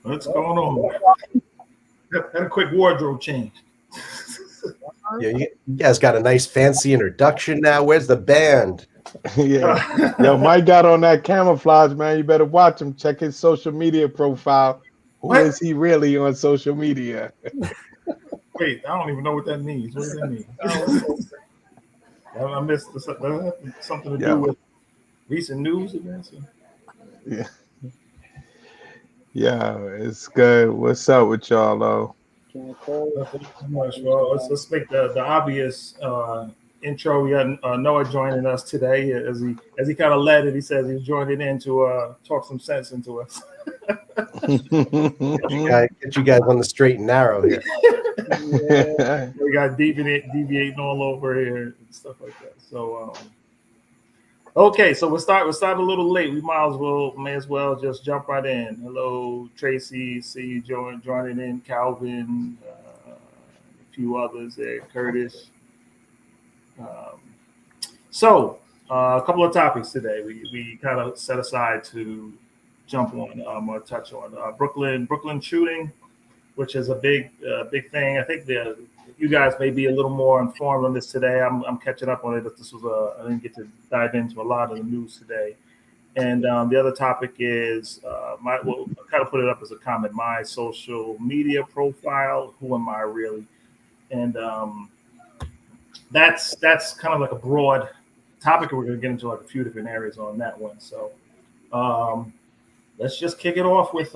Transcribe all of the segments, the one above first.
What's going on? Had a quick wardrobe change. Yeah, you guys got a nice fancy introduction now. Where's the band? Yeah. Yo, Mike got on that camouflage, man. You better watch him. Check his social media profile. Who What? is he really on social media? Wait, I don't even know what that means. What does that mean? I missed this. That had something to do Yeah. with recent news events. Yeah. Yeah, it's good. What's up with y'all, though? Nothing too much. Well, let's make the obvious intro. We got Noah joining us today as he kind of led it. He says he's joining in to talk some sense into us. Get you guys on the straight and narrow here. We got deviating all over here and stuff like that. So okay, so we'll start a little late. We may as well just jump right in. Hello, Tracy. See you joining in. Calvin, a few others there. Curtis. Um, so a couple of topics today. We kind of set aside to jump on or touch on Brooklyn shooting, which is a big thing. I think you guys may be a little more informed on this today. I'm catching up on it. But this was I didn't get to dive into a lot of the news today. And the other topic is we'll kind of put it up as a comment. My social media profile. Who am I really? And that's kind of like a broad topic. We're going to get into like a few different areas on that one. So let's just kick it off with.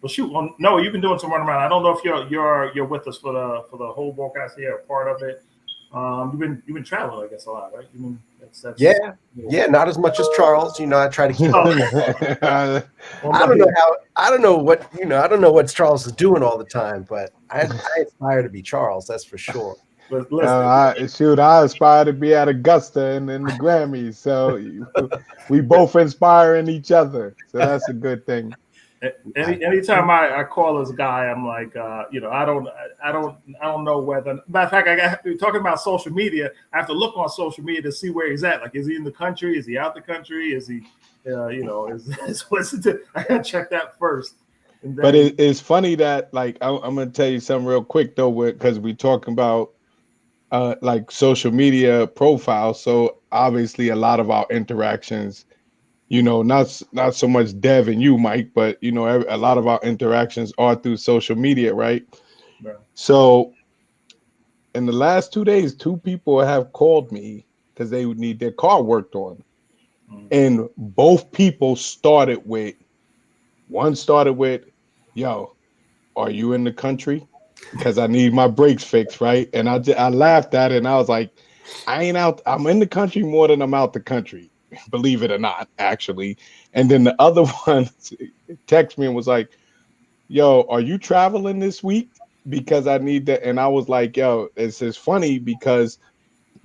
Well, shoot. Well, no, you've been doing some running around. I don't know if you're with us for the whole broadcast here, part of it. You've been traveling, I guess, a lot, right? That's yeah, not as much as Charles. I try to keep. Oh. I don't know what Charles is doing all the time, but I aspire to be Charles. That's for sure. But listen, I aspire to be at Augusta and in the Grammys. So we both inspiring each other. So that's a good thing. Anytime I call this guy, I'm like, I don't know whether. Matter of fact, talking about social media. I have to look on social media to see where he's at. Like, is he in the country? Is he out the country? Is he, I gotta check that first. Then, but it's funny that, like, I'm gonna tell you something real quick though, because we talking about like social media profiles. So obviously, a lot of our interactions. Not so much Dev and you, Mike, but a lot of our interactions are through social media, right? Right. So in the last 2 days, 2 people have called me because they would need their car worked on. Mm-hmm. And both people one started with, yo, are you in the country? Because I need my brakes fixed, right? And I laughed at it and I was like, I ain't out. I'm in the country more than I'm out the country. Believe it or not, actually. And then the other one texted me and was like, yo, are you traveling this week? Because I need that. And I was like, yo, it's just funny because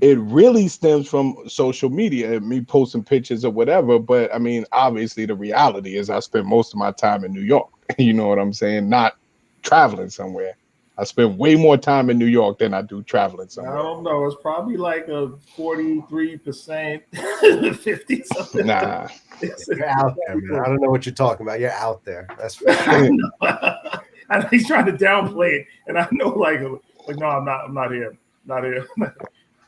it really stems from social media, me posting pictures or whatever. But I mean, obviously the reality is I spend most of my time in New York. You know what I'm saying? Not traveling somewhere. I spend way more time in New York than I do traveling somewhere. I don't know. It's probably like a 43%, 50 something. Nah. You're out there, man. I don't know what you're talking about. You're out there. That's for sure. I know he's trying to downplay it, and I know, like no, I'm not here, not here.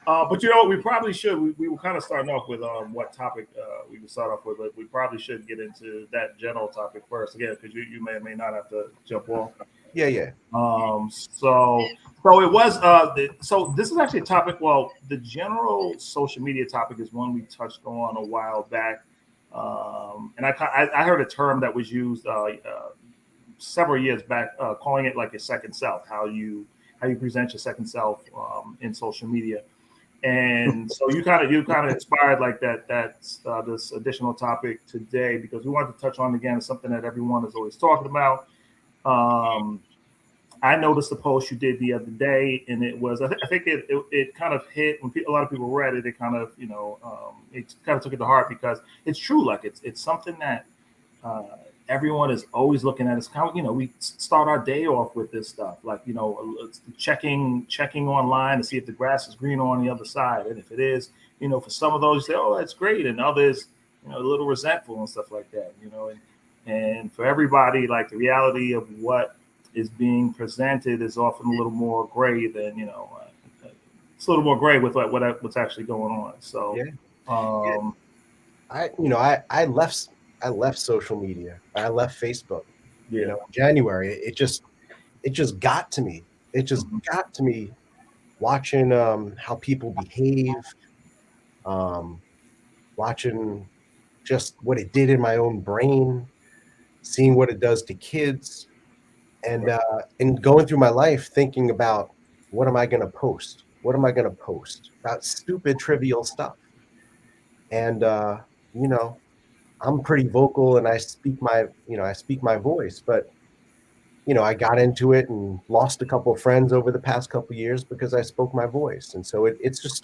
But we probably should. We were kind of starting off with what topic we would start off with, but we probably should get into that general topic first, again, because you may or may not have to jump off. Yeah. So it was. So this is actually a topic. Well, the general social media topic is one we touched on a while back, and I heard a term that was used several years back, calling it like a second self. How you present your second self in social media. And so you kind of inspired like that's this additional topic today, because we wanted to touch on, again, something that everyone is always talking about. I noticed the post you did the other day, and it was, I think it kind of hit when a lot of people read it. It kind of it kind of took it to heart, because it's true. Like it's something that everyone is always looking at. It's kind of, we start our day off with this stuff, like, checking online to see if the grass is greener on the other side. And if it is, for some of those, you say, oh, that's great. And others, a little resentful and stuff like that, And for everybody, like the reality of what is being presented is often a little more gray than, it's a little more gray with what's actually going on. So, Yeah. um, I left social media. I left Facebook. yeah. In January. It just got to me. It just got to me watching how people behave, watching just what it did in my own brain, seeing what it does to kids, and going through my life thinking about what am I going to post? What am I going to post about stupid, trivial stuff? And I'm pretty vocal, and I speak my voice, but I got into it and lost a couple of friends over the past couple of years because I spoke my voice. And so it's just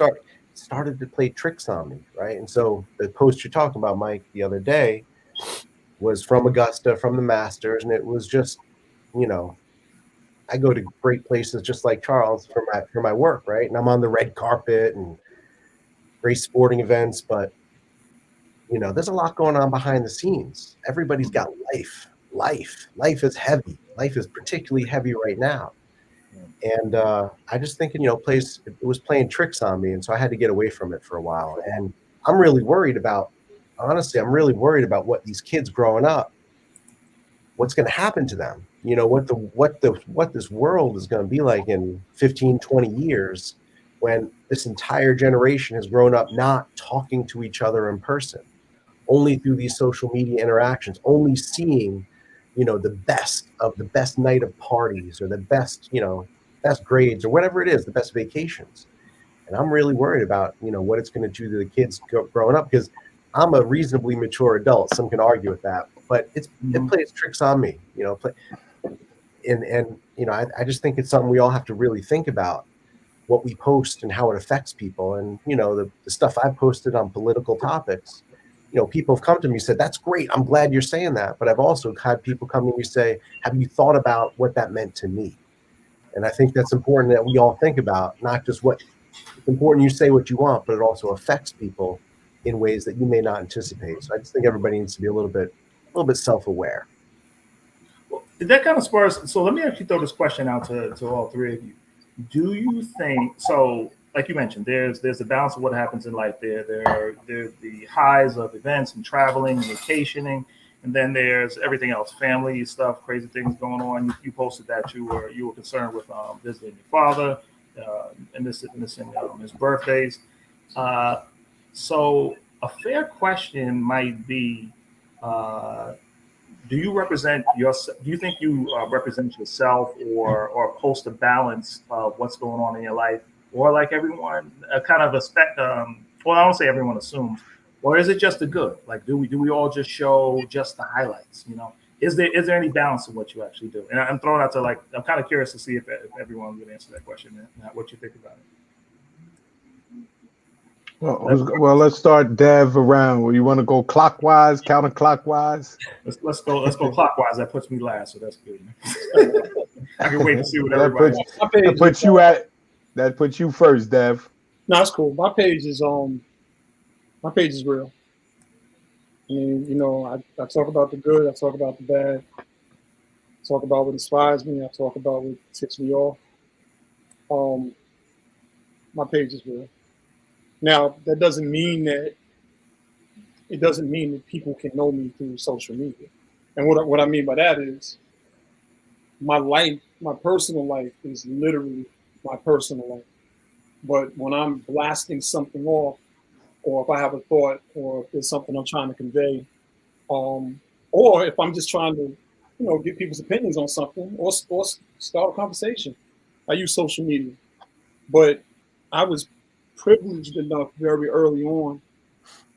started to play tricks on me, right? And so the post you're talking about, Mike, the other day was from Augusta, from the Masters, and it was just, I go to great places just like Charles for my work, right? And I'm on the red carpet and great sporting events, but there's a lot going on behind the scenes. Everybody's got life is heavy. Life is particularly heavy right now. And I just think, it was playing tricks on me. And so I had to get away from it for a while. And I'm really worried about what these kids growing up, what's going to happen to them. What this world is going to be like in 15, 20 years when this entire generation has grown up not talking to each other in person, only through these social media interactions, only seeing, the best night of parties, or the best grades, or whatever it is, the best vacations. And I'm really worried about, what it's going to do to the kids growing up, because I'm a reasonably mature adult. Some can argue with that, but it plays tricks on me, I just think it's something we all have to really think about, what we post and how it affects people. And, the stuff I've posted on political topics, people have come to me and said, that's great, I'm glad you're saying that. But I've also had people come to me and say, have you thought about what that meant to me? And I think that's important that we all think about, not just it's important you say what you want, but it also affects people in ways that you may not anticipate. So I just think everybody needs to be a little bit self-aware. Well, that kind of spurs. So let me actually throw this question out to all three of you. Do you think so? Like you mentioned, there's a balance of what happens in life. There are the highs of events and traveling, and vacationing, and then there's everything else, family stuff, crazy things going on. You posted that you were concerned with visiting your father, and missing his birthdays. So a fair question might be, do you represent yourself? Do you think you represent yourself, or post a balance of what's going on in your life, or like everyone kind of well, I don't say everyone assumes, or is it just the good? Like, do we all just show just the highlights? Is there any balance in what you actually do? And I'm throwing out to, like, I'm kind of curious to see if everyone would answer that question and what you think about it. Well, let's start Dev around. You want to go clockwise, counterclockwise? Let's go clockwise. That puts me last, so that's good. I can wait to see what everybody. That puts you first, Dev. No, it's cool. My page is real. I mean, I talk about the good, I talk about the bad, I talk about what inspires me, I talk about what ticks me off. My page is real. Now, that doesn't mean that people can know me through social media. And what I mean by that is my life, my personal life is literally my personal life. But when I'm blasting something off, or if I have a thought, or if there's something I'm trying to convey, or if I'm just trying to, get people's opinions on something, or start a conversation, I use social media. But I was privileged enough very early on,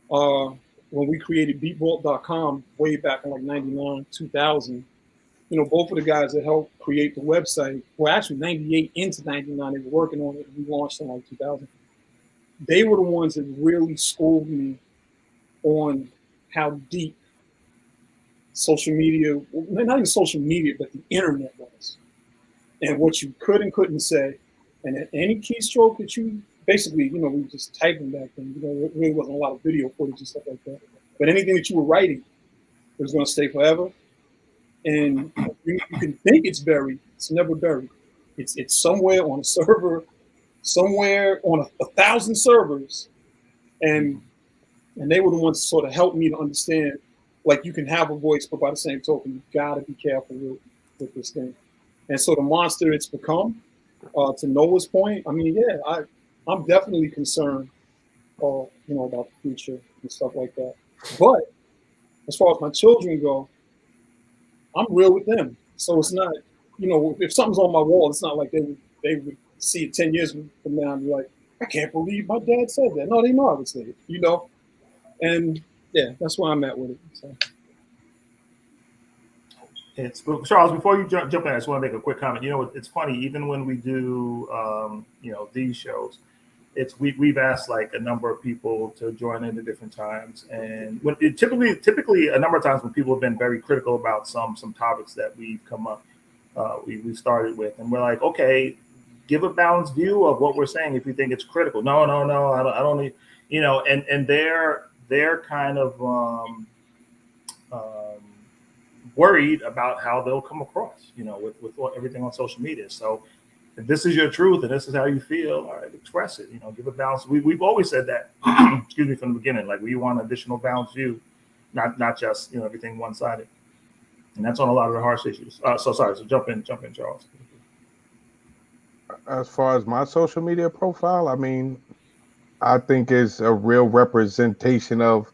when we created beatvault.com way back in like 99, 2000, both of the guys that helped create the website were actually 98 into 99. They were working on it. We launched in like 2000. They were the ones that really schooled me on how deep social media, not even social media, but the internet was, and what you could and couldn't say. And at any keystroke that you basically, we were just typing back then, it really wasn't a lot of video footage and stuff like that. But anything that you were writing, It's going to stay forever. And you can think it's buried. It's never buried. It's somewhere on a server, somewhere on 1,000 servers. And they were the ones to sort of help me to understand, like, you can have a voice, but by the same token, you got to be careful with this thing. And so the monster it's become, to Noah's point, I mean, yeah, I'm definitely concerned, you know, about the future and stuff like that. But as far as my children go, I'm real with them. So it's not, you know, if something's on my wall, it's not like they would see it 10 years from now and be like, I can't believe my dad said that. No, they know I would say it, you know? And yeah, that's where I'm at with it. So. It's Charles. Before you jump in, I just want to make a quick comment. You know, it's funny. Even when we do, you know, these shows, we've asked like a number of people to join in at different times, and when typically a number of times when people have been very critical about some topics that we've come up, we started with, and we're like, okay, give a balanced view of what we're saying if you think it's critical. No, I don't need, you know, and they're kind of worried about how they'll come across, you know, with everything on social media. So if this is your truth and this is how you feel, all right, express it, you know, give a balance. We've always said that, excuse me, from the beginning, like we want additional balanced view, not just, you know, everything one-sided. And that's on a lot of the harsh issues. So jump in, Charles. As far as my social media profile, I mean, I think it's a real representation of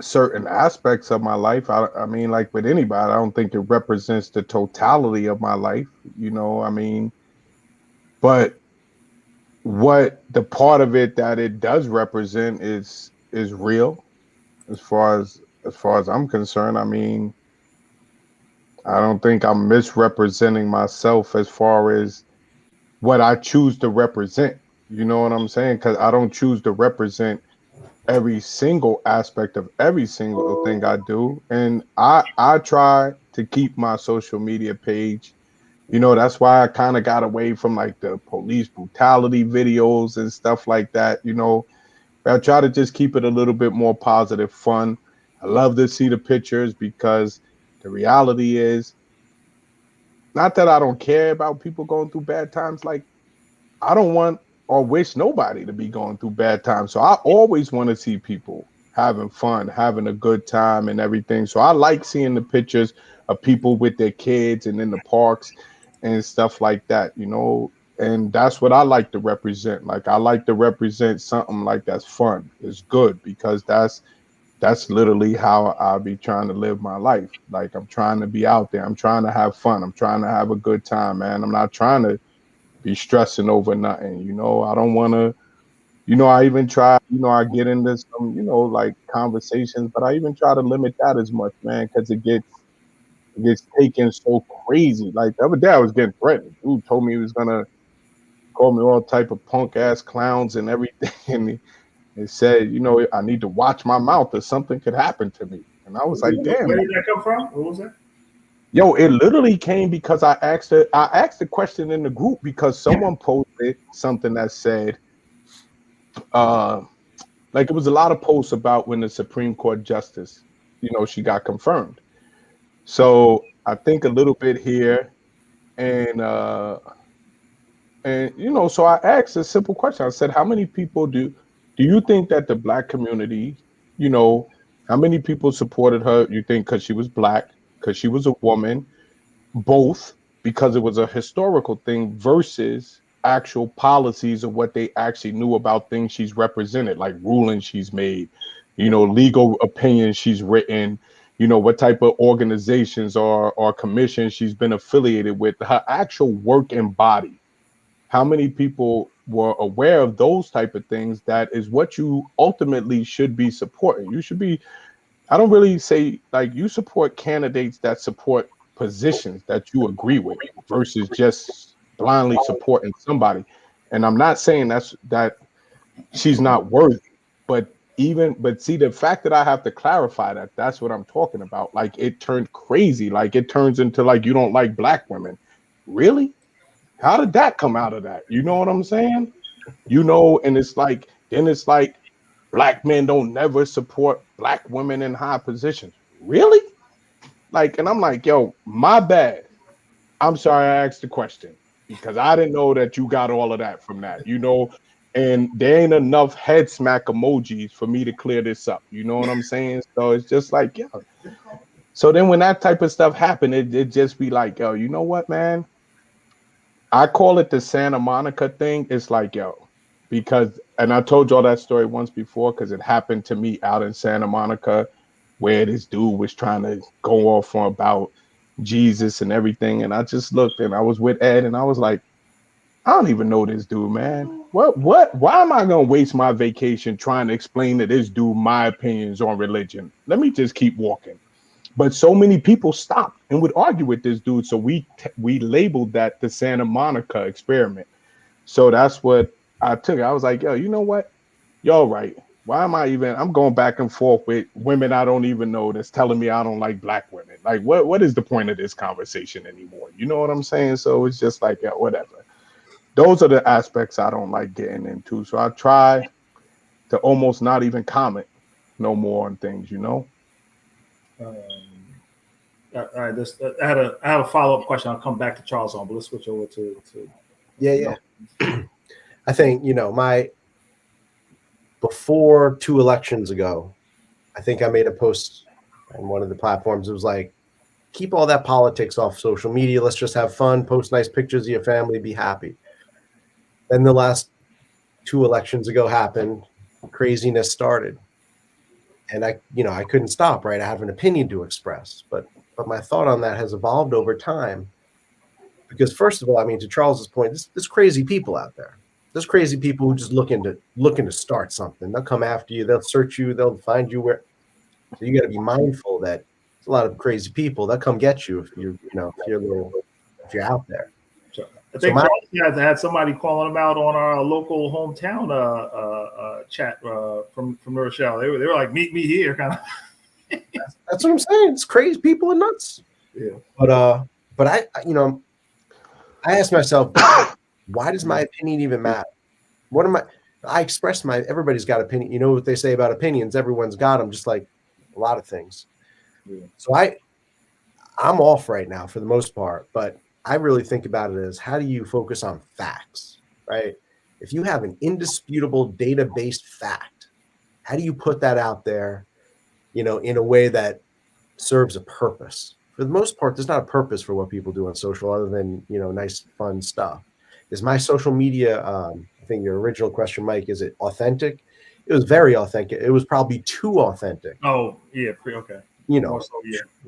certain aspects of my life. I mean, like with anybody, I don't think it represents the totality of my life, you know, I mean, but what the part of it that it does represent is real as far as I'm concerned. I mean, I don't think I'm misrepresenting myself as far as what I choose to represent. You know what I'm saying? Because I don't choose to represent every single aspect of every single thing I do. And I try to keep my social media page. You know, that's why I kind of got away from like the police brutality videos and stuff like that. You know, I try to just keep it a little bit more positive, fun. I love to see the pictures because the reality is, not that I don't care about people going through bad times. Like, I don't want or wish nobody to be going through bad times. So I always want to see people having fun, having a good time and everything. So I like seeing the pictures of people with their kids and in the parks and stuff like that, you know, and that's what I like to represent. Like, I like to represent something like that's fun, it's good, because that's literally how I be trying to live my life. Like, I'm trying to be out there. I'm trying to have fun. I'm trying to have a good time, man. I'm not trying to be stressing over nothing. You know, I don't want to, you know, I even try, you know, I get into some, you know, like conversations, but I even try to limit that as much, man, because it gets taken so crazy. Like the other day I was getting threatened. Dude told me he was going to call me all type of punk ass clowns and everything. And he said, you know, I need to watch my mouth or something could happen to me. And I was like, damn. Where did that come from? What was that? Yo, it literally came because I asked the question in the group because someone posted something that said, like, it was a lot of posts about when the Supreme Court justice, you know, she got confirmed. So I think a little bit here, and you know, so I asked a simple question. I said, how many people do you think that the Black community, you know, how many people supported her? You think because she was Black, because she was a woman, both because it was a historical thing versus actual policies of what they actually knew about things she's represented, like rulings she's made, you know, legal opinions she's written, you know, what type of organizations or commissions she's been affiliated with, her actual work and body. How many people were aware of those type of things? That is what you ultimately should be supporting. You should be, I don't really say like you support candidates that support positions that you agree with versus just blindly supporting somebody. And I'm not saying that she's not worthy, but see, the fact that I have to clarify that's what I'm talking about. Like, it turned crazy. Like, it turns into like, you don't like Black women. Really? How did that come out of that? You know what I'm saying? You know, and it's like Black men don't never support Black women in high positions. really? Like, and I'm like, yo, my bad. I'm sorry I asked the question because I didn't know that you got all of that from that, and there ain't enough head smack emojis for me to clear this up. You know what I'm saying? So it's just like, yeah. So then when that type of stuff happened, it just be like, yo, you know what, man? I call it the Santa Monica thing. It's like, yo, because, and I told y'all that story once before because it happened to me out in Santa Monica where this dude was trying to go off on about Jesus and everything. And I just looked and I was with Ed and I was like, I don't even know this dude, man. Why am I going to waste my vacation trying to explain to this dude my opinions on religion? Let me just keep walking. But so many people stopped and would argue with this dude. So we labeled that the Santa Monica experiment. So that's what I took. I was like, yo, you know what? Y'all right. Why am I'm going back and forth with women I don't even know that's telling me I don't like black women. Like, what is the point of this conversation anymore? You know what I'm saying? So it's just like, yeah, whatever. Those are the aspects I don't like getting into. So I try to almost not even comment no more on things, All right, I have a follow-up question. I'll come back to Charles on, but let's switch over to Yeah. I think, before 2 elections ago, I think I made a post on one of the platforms. It was like, keep all that politics off social media. Let's just have fun, post nice pictures of your family, be happy. Then the last 2 elections ago happened, craziness started. And I couldn't stop, right? I have an opinion to express, but my thought on that has evolved over time. Because first of all, I mean, to Charles's point, there's crazy people out there. There's crazy people who just looking to start something. They'll come after you. They'll search you. They'll find you where. So you got to be mindful that there's a lot of crazy people that come get you if if you're out there. I think Charles had somebody calling him out on our local hometown chat from Rochelle. They were like, "Meet me here," kind of. That's what I'm saying. It's crazy. People are nuts. Yeah. But I ask myself, why does my opinion even matter? What am I express everybody's got opinion. You know what they say about opinions? Everyone's got them, just like a lot of things. Yeah. So I'm off right now for the most part, but I really think about it as, how do you focus on facts, right? If you have an indisputable data-based fact, how do you put that out there, in a way that serves a purpose? For the most part, there's not a purpose for what people do on social other than, nice, fun stuff. Is my social media, I think your original question, Mike, is it authentic? It was very authentic. It was probably too authentic. Oh, yeah. Okay.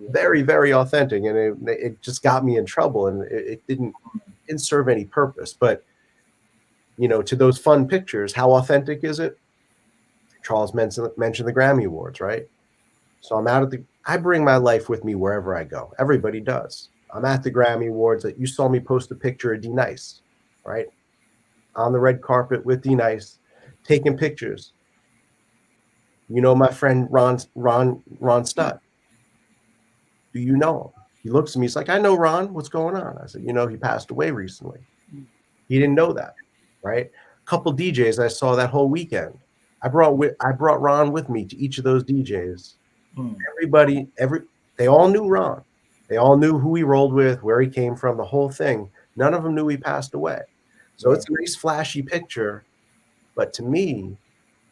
Very, very authentic. And it just got me in trouble, and it didn't serve any purpose. But, to those fun pictures, how authentic is it? Charles mentioned the Grammy Awards, right? So I bring my life with me wherever I go. Everybody does. I'm at the Grammy Awards. You saw me post a picture of D Nice, right? On the red carpet with D Nice, taking pictures. My friend Ron Stutt. Do you know him? He looks at me. He's like, I know Ron. What's going on? I said, he passed away recently. He didn't know that, right? A couple DJs I saw that whole weekend. I brought Ron with me to each of those DJs. Everybody, they all knew Ron. They all knew who he rolled with, where he came from, the whole thing. None of them knew he passed away. So It's a nice flashy picture. But to me,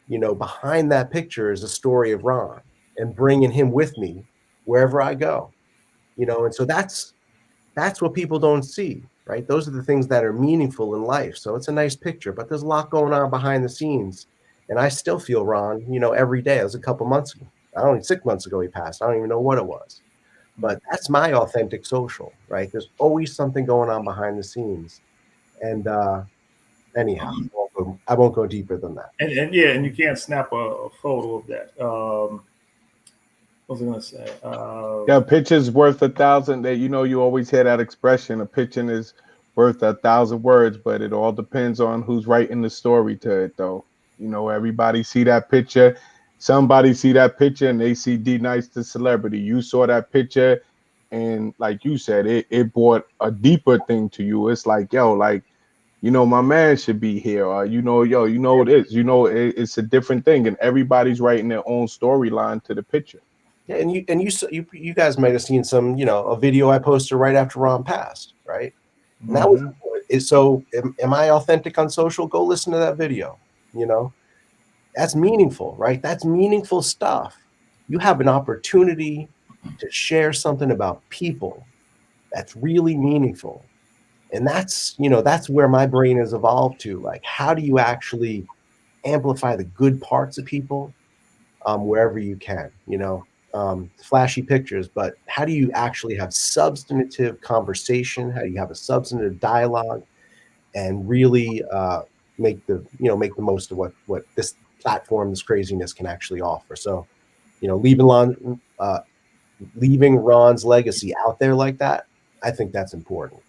behind that picture is a story of Ron, and bringing him with me wherever I go, and so that's what people don't see, right? Those are the things that are meaningful in life. So it's a nice picture, but there's a lot going on behind the scenes. And I still feel Ron, every day. It was a couple months ago. Only 6 months ago he passed. I don't even know what it was. But that's my authentic social, right? There's always something going on behind the scenes. And anyhow, I won't go deeper than that. And you can't snap a photo of that. What was I gonna say? Yeah, a picture's worth 1,000. That you always hear that expression. A picture is worth 1,000 words, but it all depends on who's writing the story to it, though. Everybody see that picture. Somebody see that picture and they see D Nice the celebrity. You saw that picture, and like you said, it brought a deeper thing to you. It's like, yo, like, my man should be here, or this. It's a different thing, and everybody's writing their own storyline to the picture. Yeah, and you guys might have seen some, a video I posted right after Ron passed, right? And that was so. Am I authentic on social? Go listen to that video. That's meaningful, right? That's meaningful stuff. You have an opportunity to share something about people that's really meaningful, and that's where my brain has evolved to. Like, how do you actually amplify the good parts of people, wherever you can? Flashy pictures, but how do you actually have substantive conversation? How do you have a substantive dialogue and really make the most of what this platform, this craziness can actually offer? So, leaving Ron's legacy out there like that, I think that's important.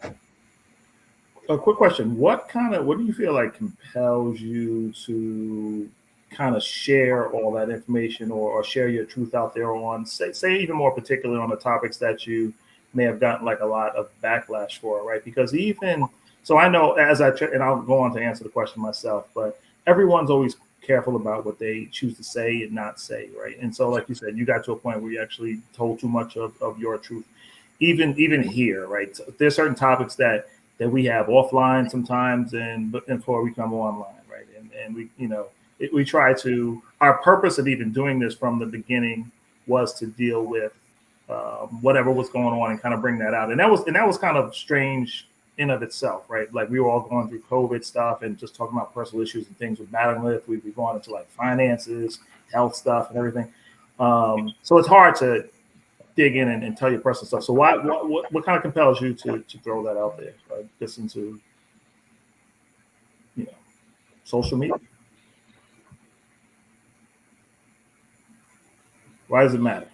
A quick question: what do you feel like compels you to kind of share all that information, or share your truth out there on, say even more particularly on the topics that you may have gotten like a lot of backlash for, right? Because even so, I know and I'll go on to answer the question myself, but everyone's always careful about what they choose to say and not say, right? And so, like you said, you got to a point where you actually told too much of your truth, even here, right? So there's certain topics that we have offline sometimes, and before we come online, right? And we try to. Our purpose of even doing this from the beginning was to deal with whatever was going on and kind of bring that out. And that was kind of strange in of itself, right? Like, we were all going through COVID stuff and just talking about personal issues and things we're battling with. We've gone into like finances, health stuff, and everything. So it's hard to dig in and tell your personal stuff. So what kind of compels you to throw that out there, right? Just into social media? Why does it matter?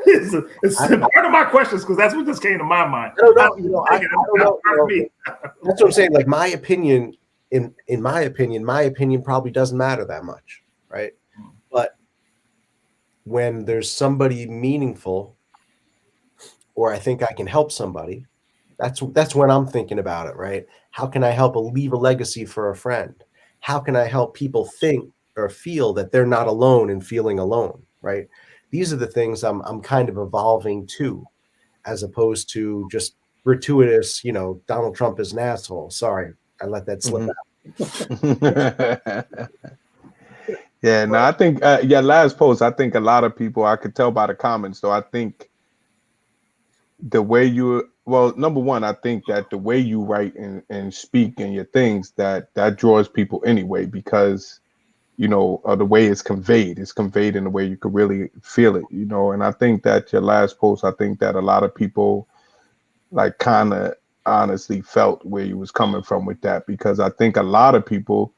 It's part of my questions, because that's what just came to my mind. I don't know. That's what I'm saying. Like, my opinion, in my opinion probably doesn't matter that much, right? But when there's somebody meaningful, or I think I can help somebody, that's when I'm thinking about it, right? How can I leave a legacy for a friend? How can I help people think or feel that they're not alone in feeling alone, right? These are the things I'm kind of evolving to, as opposed to just gratuitous, Donald Trump is an asshole. Sorry, I let that slip out. Yeah, no, I think last post, I think a lot of people, I could tell by the comments, so I think the way number one, I think that the way you write and speak and your things, that draws people anyway, because of the way it's conveyed in a way you could really feel it, and I think that your last post, I think that a lot of people like kind of honestly felt where you was coming from with that, because I think a lot of people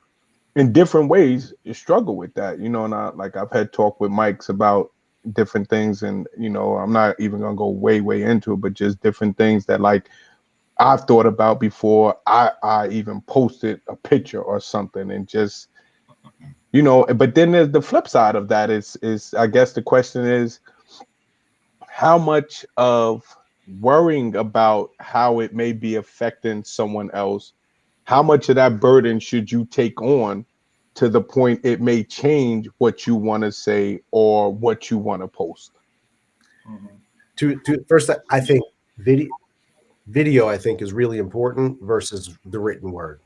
in different ways struggle with that, and I've had talk with Mike's about different things, and I'm not even gonna go way into it, but just different things that like I've thought about before I even posted a picture or something, and just but then there's the flip side of that is I guess the question is, how much of worrying about how it may be affecting someone else, how much of that burden should you take on to the point it may change what you want to say or what you want to post? First, I think video I think is really important versus the written word.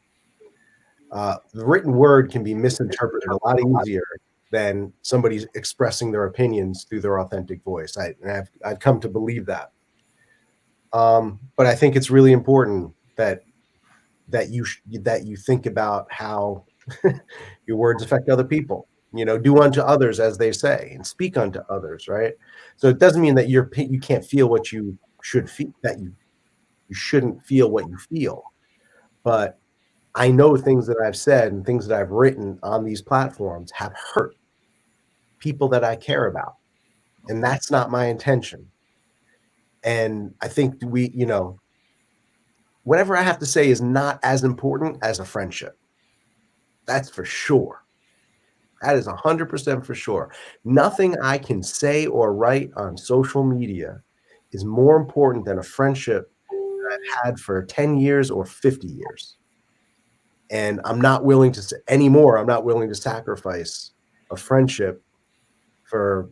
The written word can be misinterpreted a lot easier than somebody's expressing their opinions through their authentic voice. I've come to believe that. But I think it's really important that you think about how your words affect other people. Do unto others as they say, and speak unto others, right? So it doesn't mean that you can't feel what you should feel, that you shouldn't feel what you feel. But I know things that I've said and things that I've written on these platforms have hurt people that I care about, and that's not my intention. And I think whatever I have to say is not as important as a friendship. That's for sure. That is 100% for sure. Nothing I can say or write on social media is more important than a friendship that I've had for 10 years or 50 years. And I'm not willing to say anymore. I'm not willing to sacrifice a friendship for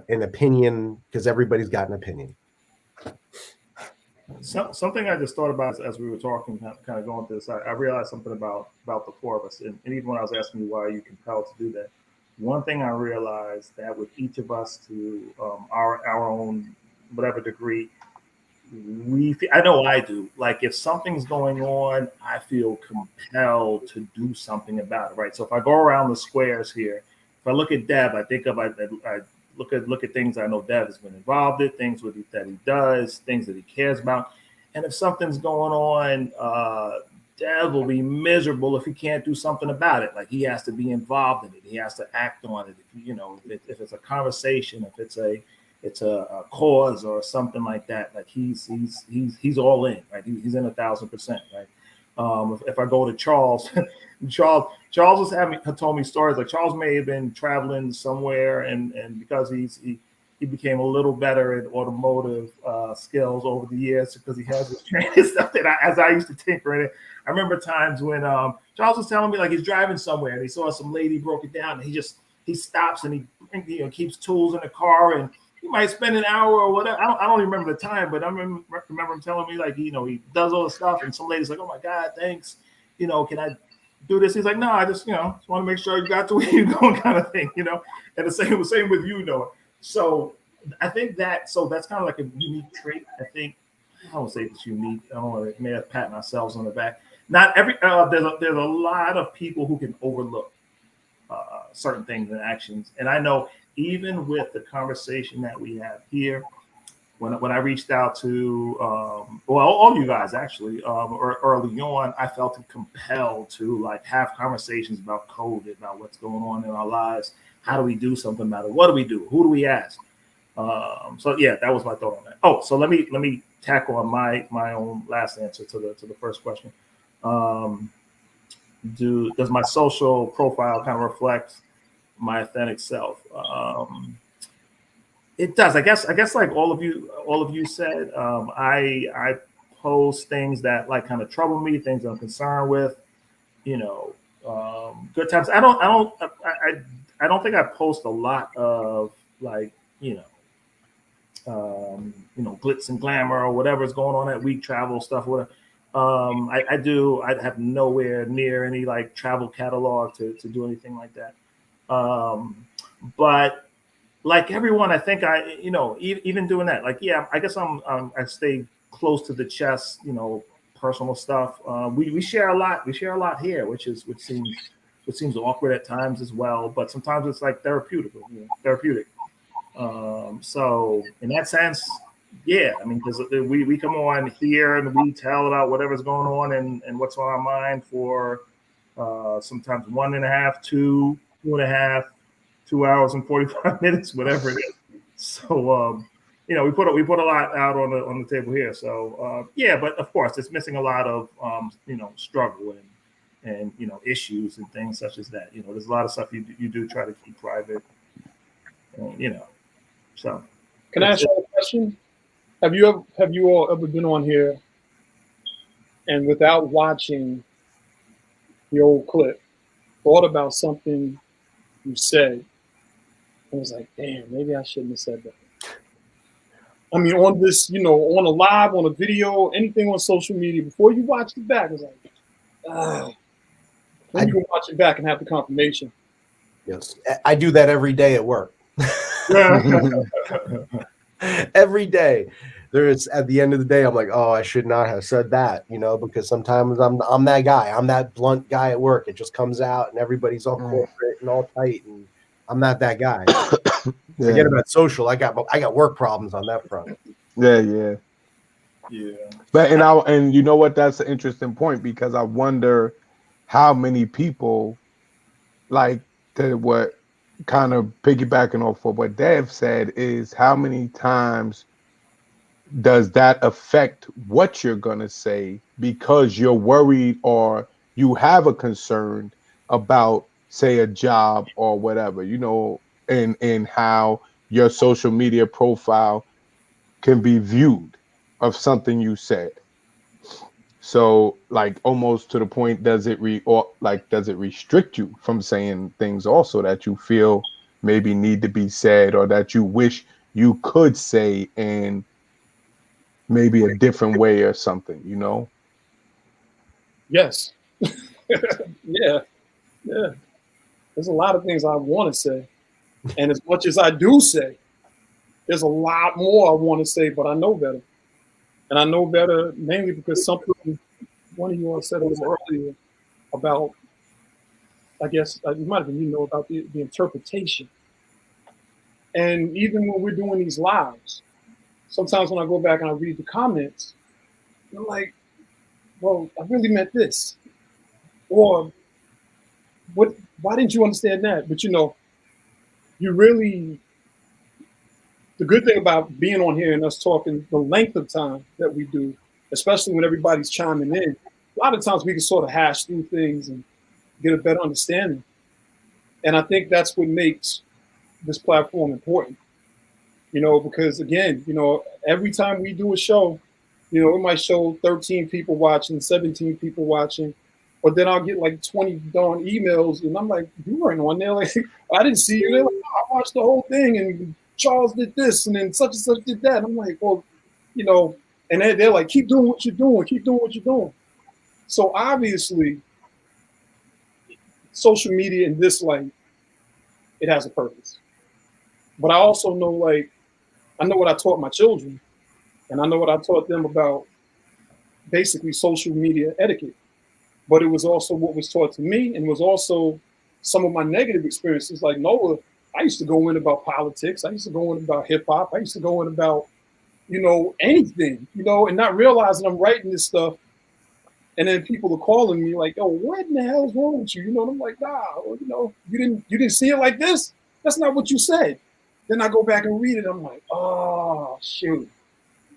an opinion, because everybody's got an opinion. Something I just thought about as we were talking, kind of going through this. I realized something about the four of us, and even when I was asking you why are you compelled to do that, one thing I realized that with each of us to our own whatever degree, I know I do. Like if something's going on, I feel compelled to do something about it, right? So if I go around the squares here, if I look at Deb, I think of I look at things I know Dev has been involved in, things that he does, things that he cares about. And if something's going on, Dev will be miserable if he can't do something about it. Like he has to be involved in it. He has to act on it. If it's a conversation, if it's a cause or something like that, like he's all in, right? He's in 1,000%, right? If I go to Charles, Charles was told me stories like Charles may have been traveling somewhere, and because he became a little better at automotive skills over the years because he has this training stuff that as I used to tinker in it. I remember times when Charles was telling me like he's driving somewhere and he saw some lady broke it down, and he stops and he keeps tools in the car, and he might spend an hour or whatever. I don't even remember the time, but I remember him telling me like he does all the stuff, and some lady's like, "Oh my God, thanks. Can I do this?" He's like, "No, I just just want to make sure you got to where you're going," kind of thing, And the same with you, Noah. So I think that's kind of like a unique trait. I think I don't say it's unique. I don't want to may have pat ourselves on the back. Not every there's a lot of people who can overlook certain things and actions, and I know even with the conversation that we have here, when I reached out to all you guys actually early on, I felt compelled to like have conversations about COVID, about what's going on in our lives. How do we do something about it? What do we do? Who do we ask? So yeah, that was my thought on that. Oh, so let me tackle on my own last answer to the first question. Does my social profile kind of reflect my authentic self? It does. I guess like all of you said, I post things that like kind of trouble me, things I'm concerned with, good times. I don't think I post a lot of like, glitz and glamour or whatever's going on at week, travel stuff, whatever. I have nowhere near any like travel catalog to do anything like that. But like everyone, I think even doing that, like, yeah, I guess I stay close to the chest, personal stuff. We share a lot. We share a lot here, which seems awkward at times as well. But sometimes it's like therapeutic. So in that sense, yeah, I mean, because we come on here and we tell about whatever's going on and what's on our mind for sometimes 1.5, 2.5, 2 hours and 45 minutes, whatever it is. So we put a lot out on the table here. So yeah, but of course, it's missing a lot of struggle and issues and things such as that. There's a lot of stuff you do try to keep private. So can I ask you a question? Have you all ever been on here and without watching the old clip, thought about something you said and was like, damn, maybe I shouldn't have said that? I mean, on this, on a live, on a video, anything on social media, before you watch it back, it's like, then you can watch it back and have the confirmation. Yes, I do that every day at work. Every day. There's at the end of the day, I'm like, oh, I should not have said that, because sometimes I'm that guy. I'm that blunt guy at work. It just comes out and everybody's all corporate and all tight, and I'm not that guy. Yeah. Forget about social. I got work problems on that front. Yeah. But and you know what? That's an interesting point, because I wonder how many people like what kind of piggybacking off of what Dev said is how many times does that affect what you're going to say because you're worried or you have a concern about, say, a job or whatever, and how your social media profile can be viewed of something you said. So like almost to the point, does it restrict you from saying things also that you feel maybe need to be said, or that you wish you could say in maybe a different way or something, you know? Yes. Yeah. Yeah. There's a lot of things I want to say. And as much as I do say, there's a lot more I want to say, but I know better. And I know better mainly because something one of you all said a little earlier about, I guess, it might have been, about the interpretation. And even when we're doing these lives, sometimes when I go back and I read the comments, I'm like, well, I really meant this. Or what? Why didn't you understand that? But you really, the good thing about being on here and us talking the length of time that we do, especially when everybody's chiming in, a lot of times we can sort of hash through things and get a better understanding. And I think that's what makes this platform important, because again, every time we do a show, it might show 13 people watching, 17 people watching, but then I'll get like 20 darn emails and I'm like, you weren't on there. Like, I didn't see you. They're like, oh, I watched the whole thing and Charles did this and then such and such did that. I'm like, well, and they're like, keep doing what you're doing. Keep doing what you're doing. So obviously, social media in this light, it has a purpose. But I also know, I know what I taught my children, and I know what I taught them about basically social media etiquette. But it was also what was taught to me, and was also some of my negative experiences. Like Noah, I used to go in about politics. I used to go in about hip hop. I used to go in about, anything, and not realizing I'm writing this stuff. And then people are calling me like, "Oh, what in the hell is wrong with you?" And I'm like, "Nah, you didn't see it like this. That's not what you said." Then I go back and read it. I'm like, "Oh, shoot,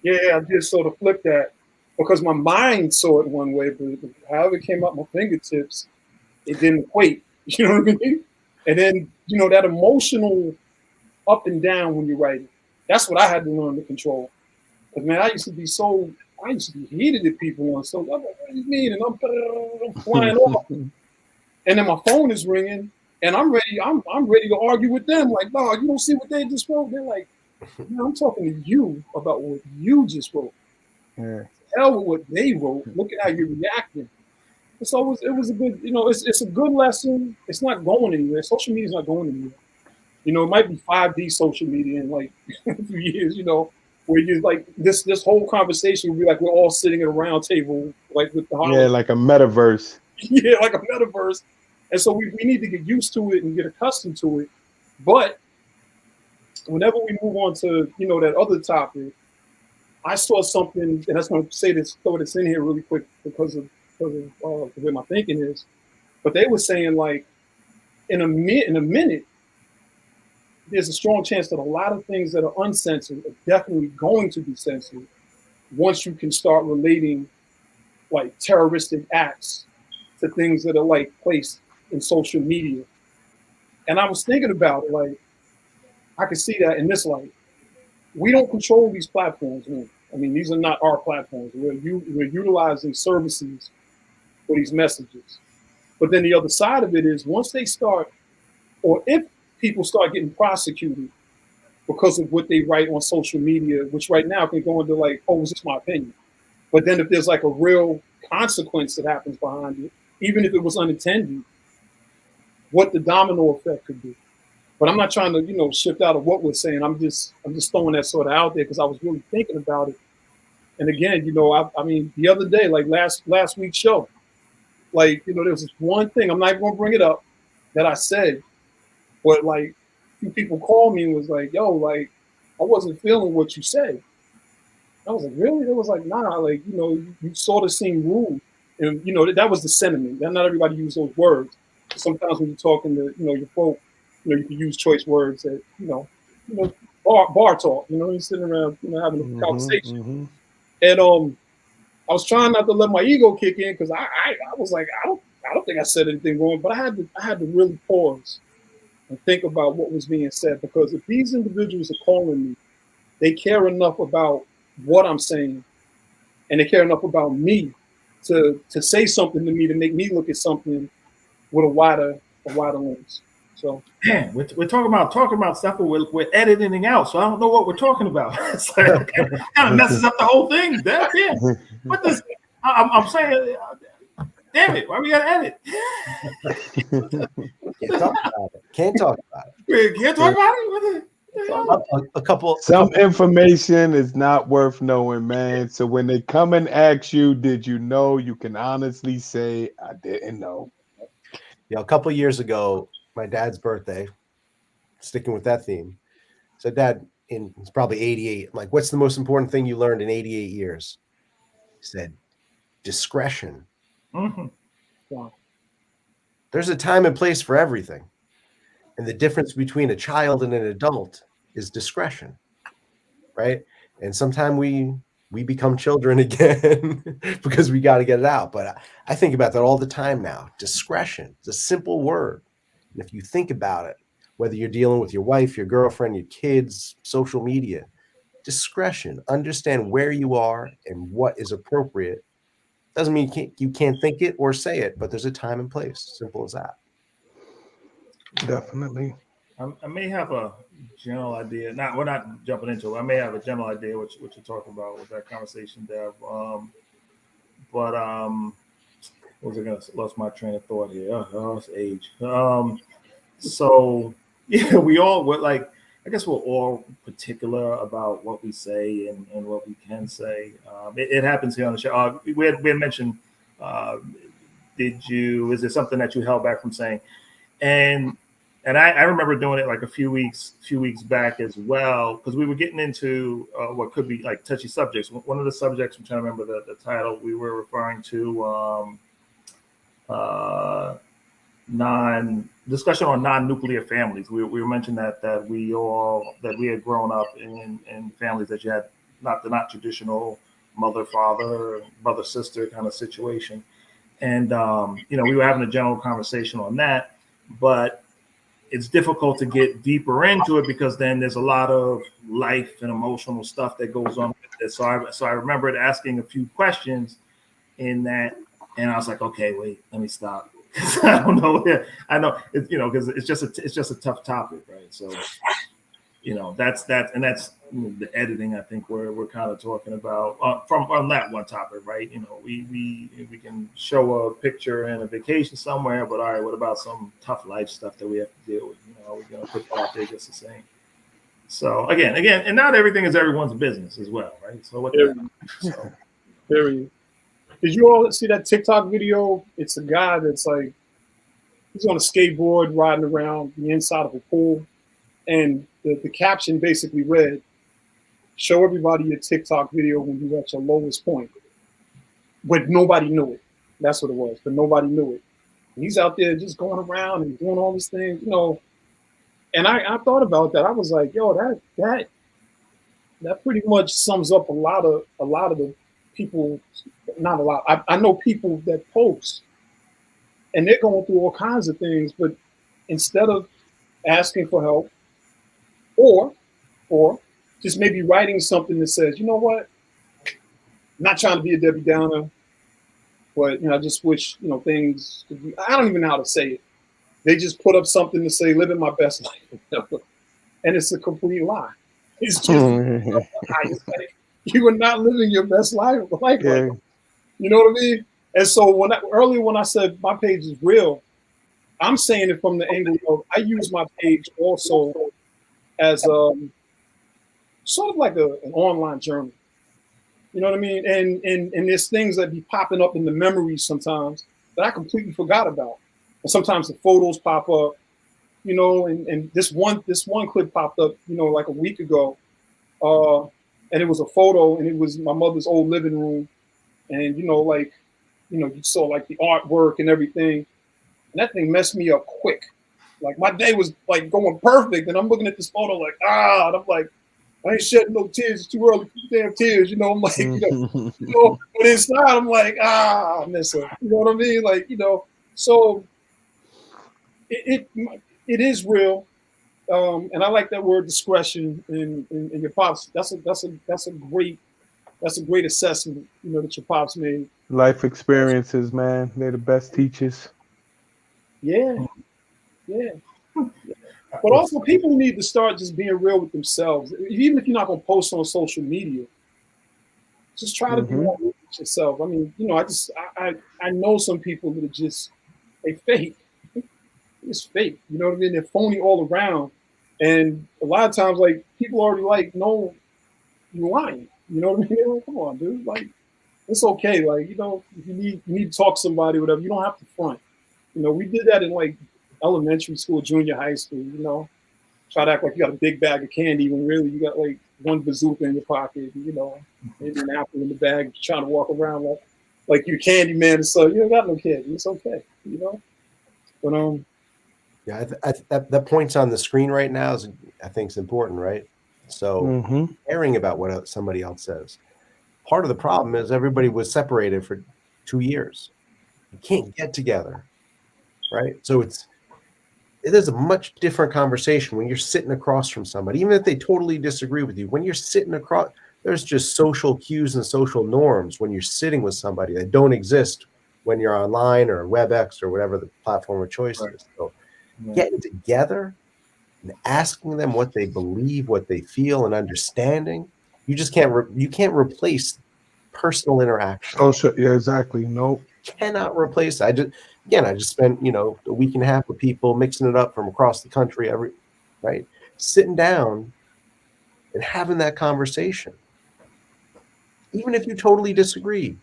yeah, I just sort of flipped that because my mind saw it one way, but however it came out my fingertips, it didn't equate." You know what I mean? And then that emotional up and down when you're writing. That's what I had to learn to control. Because man, I used to be heated at people on so I'm like, what do you mean? And I'm flying off. And then my phone is ringing and I'm ready to argue with them. Like, no, you don't see what they just wrote. They're like, no, I'm talking to you about what you just wrote. Yeah. Hell with what they wrote. Look at how you're reacting. So it was a good, it's a good lesson. It's not going anywhere. Social media is not going anywhere. It might be 5D social media in like a few years, where you like this whole conversation will be like we're all sitting at a round table, like with the yeah, like a metaverse. Yeah, like a metaverse. And so we need to get used to it and get accustomed to it. But whenever we move on to that other topic, I saw something, and I was going to say this, throw this in here really quick because of the way my thinking is. But they were saying like in a minute. There's a strong chance that a lot of things that are uncensored are definitely going to be censored once you can start relating like terroristic acts to things that are like placed in social media. And I was thinking about it, like I could see that in this light. We don't control these platforms, man. I mean, these are not our platforms. We're utilizing services for these messages. But then the other side of it is once they start, or if people start getting prosecuted because of what they write on social media, which right now can go into like, oh, it's just my opinion. But then if there's like a real consequence that happens behind it, even if it was unintended, what the domino effect could be. But I'm not trying to, shift out of what we're saying. I'm just throwing that sort of out there because I was really thinking about it. And again, I mean, the other day, like last week's show, like, there was this one thing, I'm not even gonna bring it up, that I said. But like, a few people called me and was like, yo, like, I wasn't feeling what you said. I was like, really? It was like, nah, like, you sort of seem rude. And, that was the sentiment. Not everybody used those words. Sometimes when you're talking to, your folk, you can use choice words that, bar talk, you're sitting around, having a conversation. And I was trying not to let my ego kick in because I was like, I don't think I said anything wrong, but I had to really pause and think about what was being said, because if these individuals are calling me, they care enough about what I'm saying and they care enough about me to say something to me to make me look at something with a wider lens. So Man, we're talking about stuff, but we're editing out, so I don't know what we're talking about. It's like, kind of messes up the whole thing. Damn. What this? I'm saying, damn it, why we gotta edit? Can't talk about it. Can't talk about it. We can't talk about it. What the hell? A couple. Some information is not worth knowing, man. So when they come and ask you, did you know? You can honestly say, I didn't know. A couple years ago, my dad's birthday, sticking with that theme. So dad, he's probably 88. I'm like, what's the most important thing you learned in 88 years? He said, discretion. Mm-hmm. wow. There's a time and place for everything. And the difference between a child and an adult is discretion, right? And sometimes we become children again because we got to get it out. But I think about that all the time now. Discretion. It's a simple word. And if you think about it, whether you're dealing with your wife, your girlfriend, your kids, social media, discretion, understand where you are and what is appropriate. Doesn't mean you can't think it or say it, but there's a time and place. Simple as that. Definitely. I may have a general idea. We're not jumping into it. I may have a general idea what you're talking about with that conversation, Dev. But what was I gonna say? Lost my train of thought here. It's age. So yeah, I guess we're all particular about what we say and what we can say. It happens here on the show. We had mentioned, is there something that you held back from saying? And I remember doing it like a few weeks back as well, because we were getting into what could be like touchy subjects. One of the subjects, I'm trying to remember the title, we were referring to discussion on non-nuclear families. We were mentioning that we had grown up in families that you had not traditional mother, father, brother, sister kind of situation. And we were having a general conversation on that, but it's difficult to get deeper into it because then there's a lot of life and emotional stuff that goes on with it. So I remembered asking a few questions in that, and I was like, okay, wait, let me stop. I don't know. I know it's because it's just a tough topic, right? So that's the editing. I think we're kind of talking about from on that one topic, right? We can show a picture and a vacation somewhere, but all right, what about some tough life stuff that we have to deal with? We're gonna put that out there just the same. So again, and not everything is everyone's business as well, right? So what? Period. Did you all see that TikTok video? It's a guy that's like, he's on a skateboard riding around the inside of a pool. And the caption basically read, show everybody your TikTok video when you're at your lowest point. But nobody knew it. That's what it was. But nobody knew it. And he's out there just going around and doing all these things, And I thought about that. I was like, yo, that pretty much sums up a lot of the people, not a lot. I know people that post and they're going through all kinds of things, but instead of asking for help or just maybe writing something that says, you know what, I'm not trying to be a Debbie Downer, but I just wish, things could be, I don't even know how to say it. They just put up something to say, living my best life. And it's a complete lie. It's just you are not living your best life. Like, you know what I mean? And so earlier when I said my page is real, I'm saying it from the angle of I use my page also as sort of like an online journal. You know what I mean? And there's things that be popping up in the memories sometimes that I completely forgot about. And sometimes the photos pop up, and this one clip popped up, like a week ago. And it was a photo, and it was my mother's old living room. And, you saw like the artwork and everything. And that thing messed me up quick. Like my day was like going perfect. And I'm looking at this photo like, and I'm like, I ain't shedding no tears. It's too early for damn tears. I'm like, but inside I'm like, I miss her. You know what I mean? Like, so it is real. And I like that word discretion in your pops. That's a great assessment, that your pops made. Life experiences, man. They're the best teachers. Yeah. But also, people need to start just being real with themselves. Even if you're not going to post on social media, just try to be real with yourself. I mean, you know, I know some people that are just they fake. It's fake. You know what I mean? They're phony all around, and a lot of times, like people already like know you're lying. You know what I mean? They're like, come on, dude. Like, it's okay. Like, you know, if you need to talk to somebody, whatever. You don't have to front. You know, we did that in like elementary school, junior high school. You know, try to act like you got a big bag of candy when really you got like one bazooka in your pocket. You know, maybe an apple in the bag. Trying to walk around like you're candy man. So you don't got no candy. It's okay. You know, but Yeah, that points on the screen right now is, I think, is important, right? So caring about what somebody else says. Part of the problem is everybody was separated for 2 years. You can't get together, right? So it is a much different conversation when you're sitting across from somebody, even if they totally disagree with you. When you're sitting across, there's just social cues and social norms when you're sitting with somebody that don't exist when you're online or WebEx or whatever the platform of choice is. So getting together and asking them what they believe, what they feel, and understanding, you just can't replace personal interaction. Yeah, exactly. Nope. Cannot replace. I just spent a week and a half with people mixing it up from across the country, right, sitting down and having that conversation. Even if you totally disagree,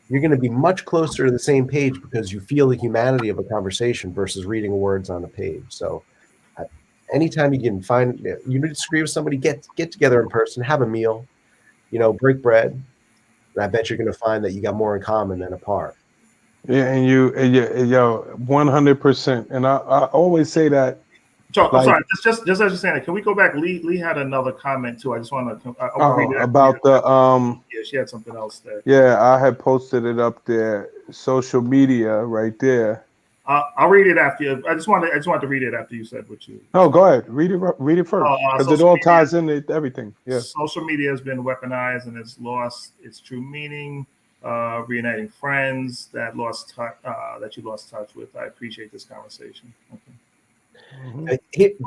you're going to be much closer to the same page because you feel the humanity of a conversation versus reading words on a page. So anytime you can find, you disagree with somebody, get together in person, have a meal, break bread. And I bet you're going to find that you got more in common than apart. Yeah, and you 100%. And I always say that. Chuck, I'm sorry. Just as you're saying it, can we go back? Lee had another comment too. I just want to read it about the Yeah, she had something else there. Yeah, I had posted it up there. Social media, right there. I'll read it after you. I just wanted to read it after you said what you. Oh, go ahead. Read it first, because it all ties into everything. Yeah. Social media has been weaponized and it's lost its true meaning. Reuniting friends that you lost touch with. I appreciate this conversation. Okay.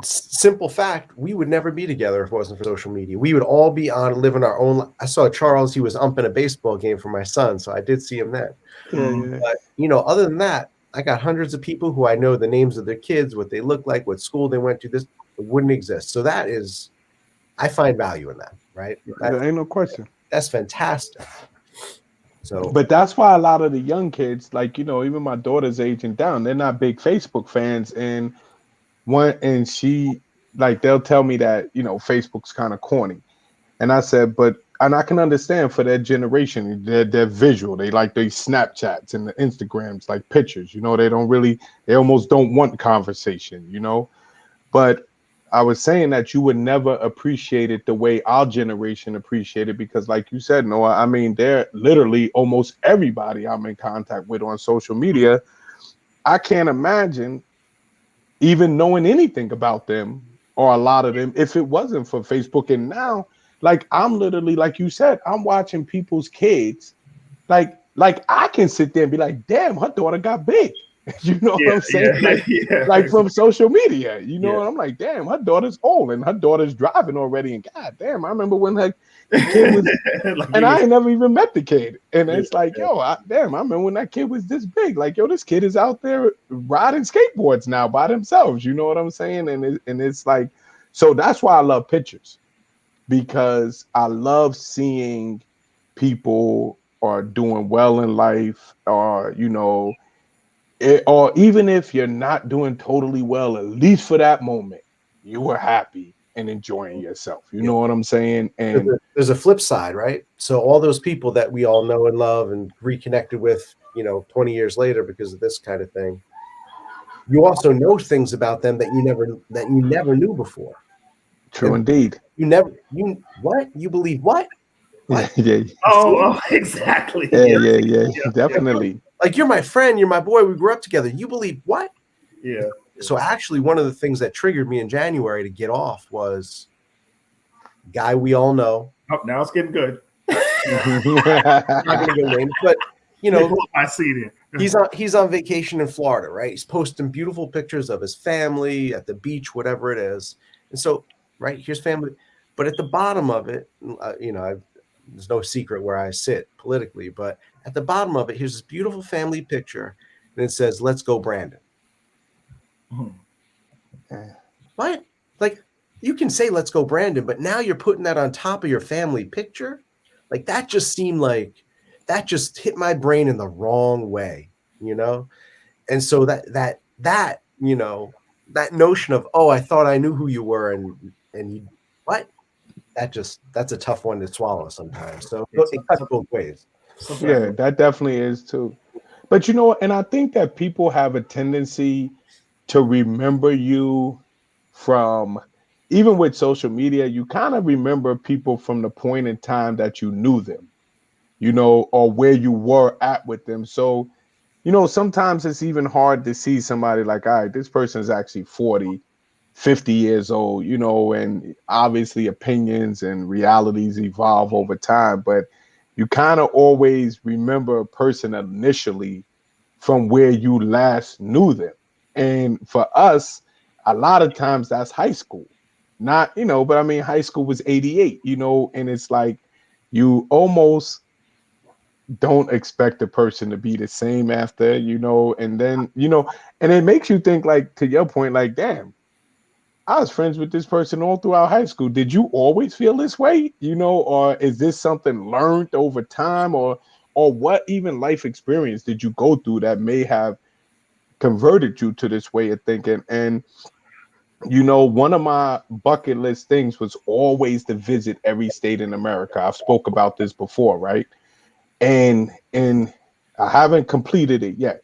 Simple fact: we would never be together if it wasn't for social media. We would all be on living our own. I saw Charles; he was umping a baseball game for my son, so I did see him then. Yeah. But other than that, I got hundreds of people who I know the names of their kids, what they look like, what school they went to. This wouldn't exist. So I find value in that. Right? There ain't no question. That's fantastic. So, but that's why a lot of the young kids, like even my daughter's age and down, they're not big Facebook fans, and she they'll tell me that Facebook's kind of corny, and I said, and I can understand for their generation, they're visual, they like these Snapchats and the Instagrams, like pictures, they almost don't want conversation, but I was saying that you would never appreciate it the way our generation appreciated, because like you said, Noah, I mean, they're literally almost everybody I'm in contact with on social media. I can't imagine even knowing anything about them or a lot of them if it wasn't for Facebook. And now, I'm literally, like you said, I'm watching people's kids. Like I can sit there and be like, damn, her daughter got big. What I'm saying? From social media, and I'm like, damn, her daughter's old and her daughter's driving already. And god damn, I remember when the kid was, and I ain't never even met the kid. And it's like, I remember when that kid was this big. Like, this kid is out there riding skateboards now by themselves. You know what I'm saying? And it's like, so that's why I love pictures, because I love seeing people are doing well in life, or or even if you're not doing totally well, at least for that moment, you were happy and enjoying yourself. You know what I'm saying? And there's a flip side, right? So all those people that we all know and love and reconnected with, 20 years later because of this kind of thing, you also know things about them that you never knew before. True, indeed. You believe what? Yeah. Oh, exactly. Yeah, definitely. Like, you're my friend, you're my boy, we grew up together. You believe what? Yeah. So actually, one of the things that triggered me in January to get off was a guy we all know. Oh, now it's getting good. I'm not going to go names, but you know, I see it. he's on vacation in Florida, right? He's posting beautiful pictures of his family at the beach, whatever it is. And so, right, here's family. But at the bottom of it, you know, there's no secret where I sit politically, but at the bottom of it, here's this beautiful family picture, and it says, "Let's go, Brandon." What? Like, you can say "Let's go, Brandon," but now you're putting that on top of your family picture. Like, that just seemed like that just hit my brain in the wrong way, you know. And so that you know, that notion of, oh, I thought I knew who you were, and you what? That's a tough one to swallow sometimes. So it cuts both ways. Yeah, that definitely is too. But you know, and I think that people have a tendency to remember you from, even with social media, you kind of remember people from the point in time that you knew them, you know, or where you were at with them. So, you know, sometimes it's even hard to see somebody like, all right, this person is actually 40, 50 years old, you know, and obviously opinions and realities evolve over time, but you kind of always remember a person initially from where you last knew them. And for us, a lot of times that's high school. Not, you know, but I mean, high school was 88, you know, and it's like you almost don't expect the person to be the same after, you know, and then, you know, and it makes you think, like, to your point, like, damn, I was friends with this person all throughout high school. Did you always feel this way? You know, or is this something learned over time, or what even life experience did you go through that may have converted you to this way of thinking? And you know, one of my bucket list things was always to visit every state in America. I've spoke about this before, right? And I haven't completed it yet,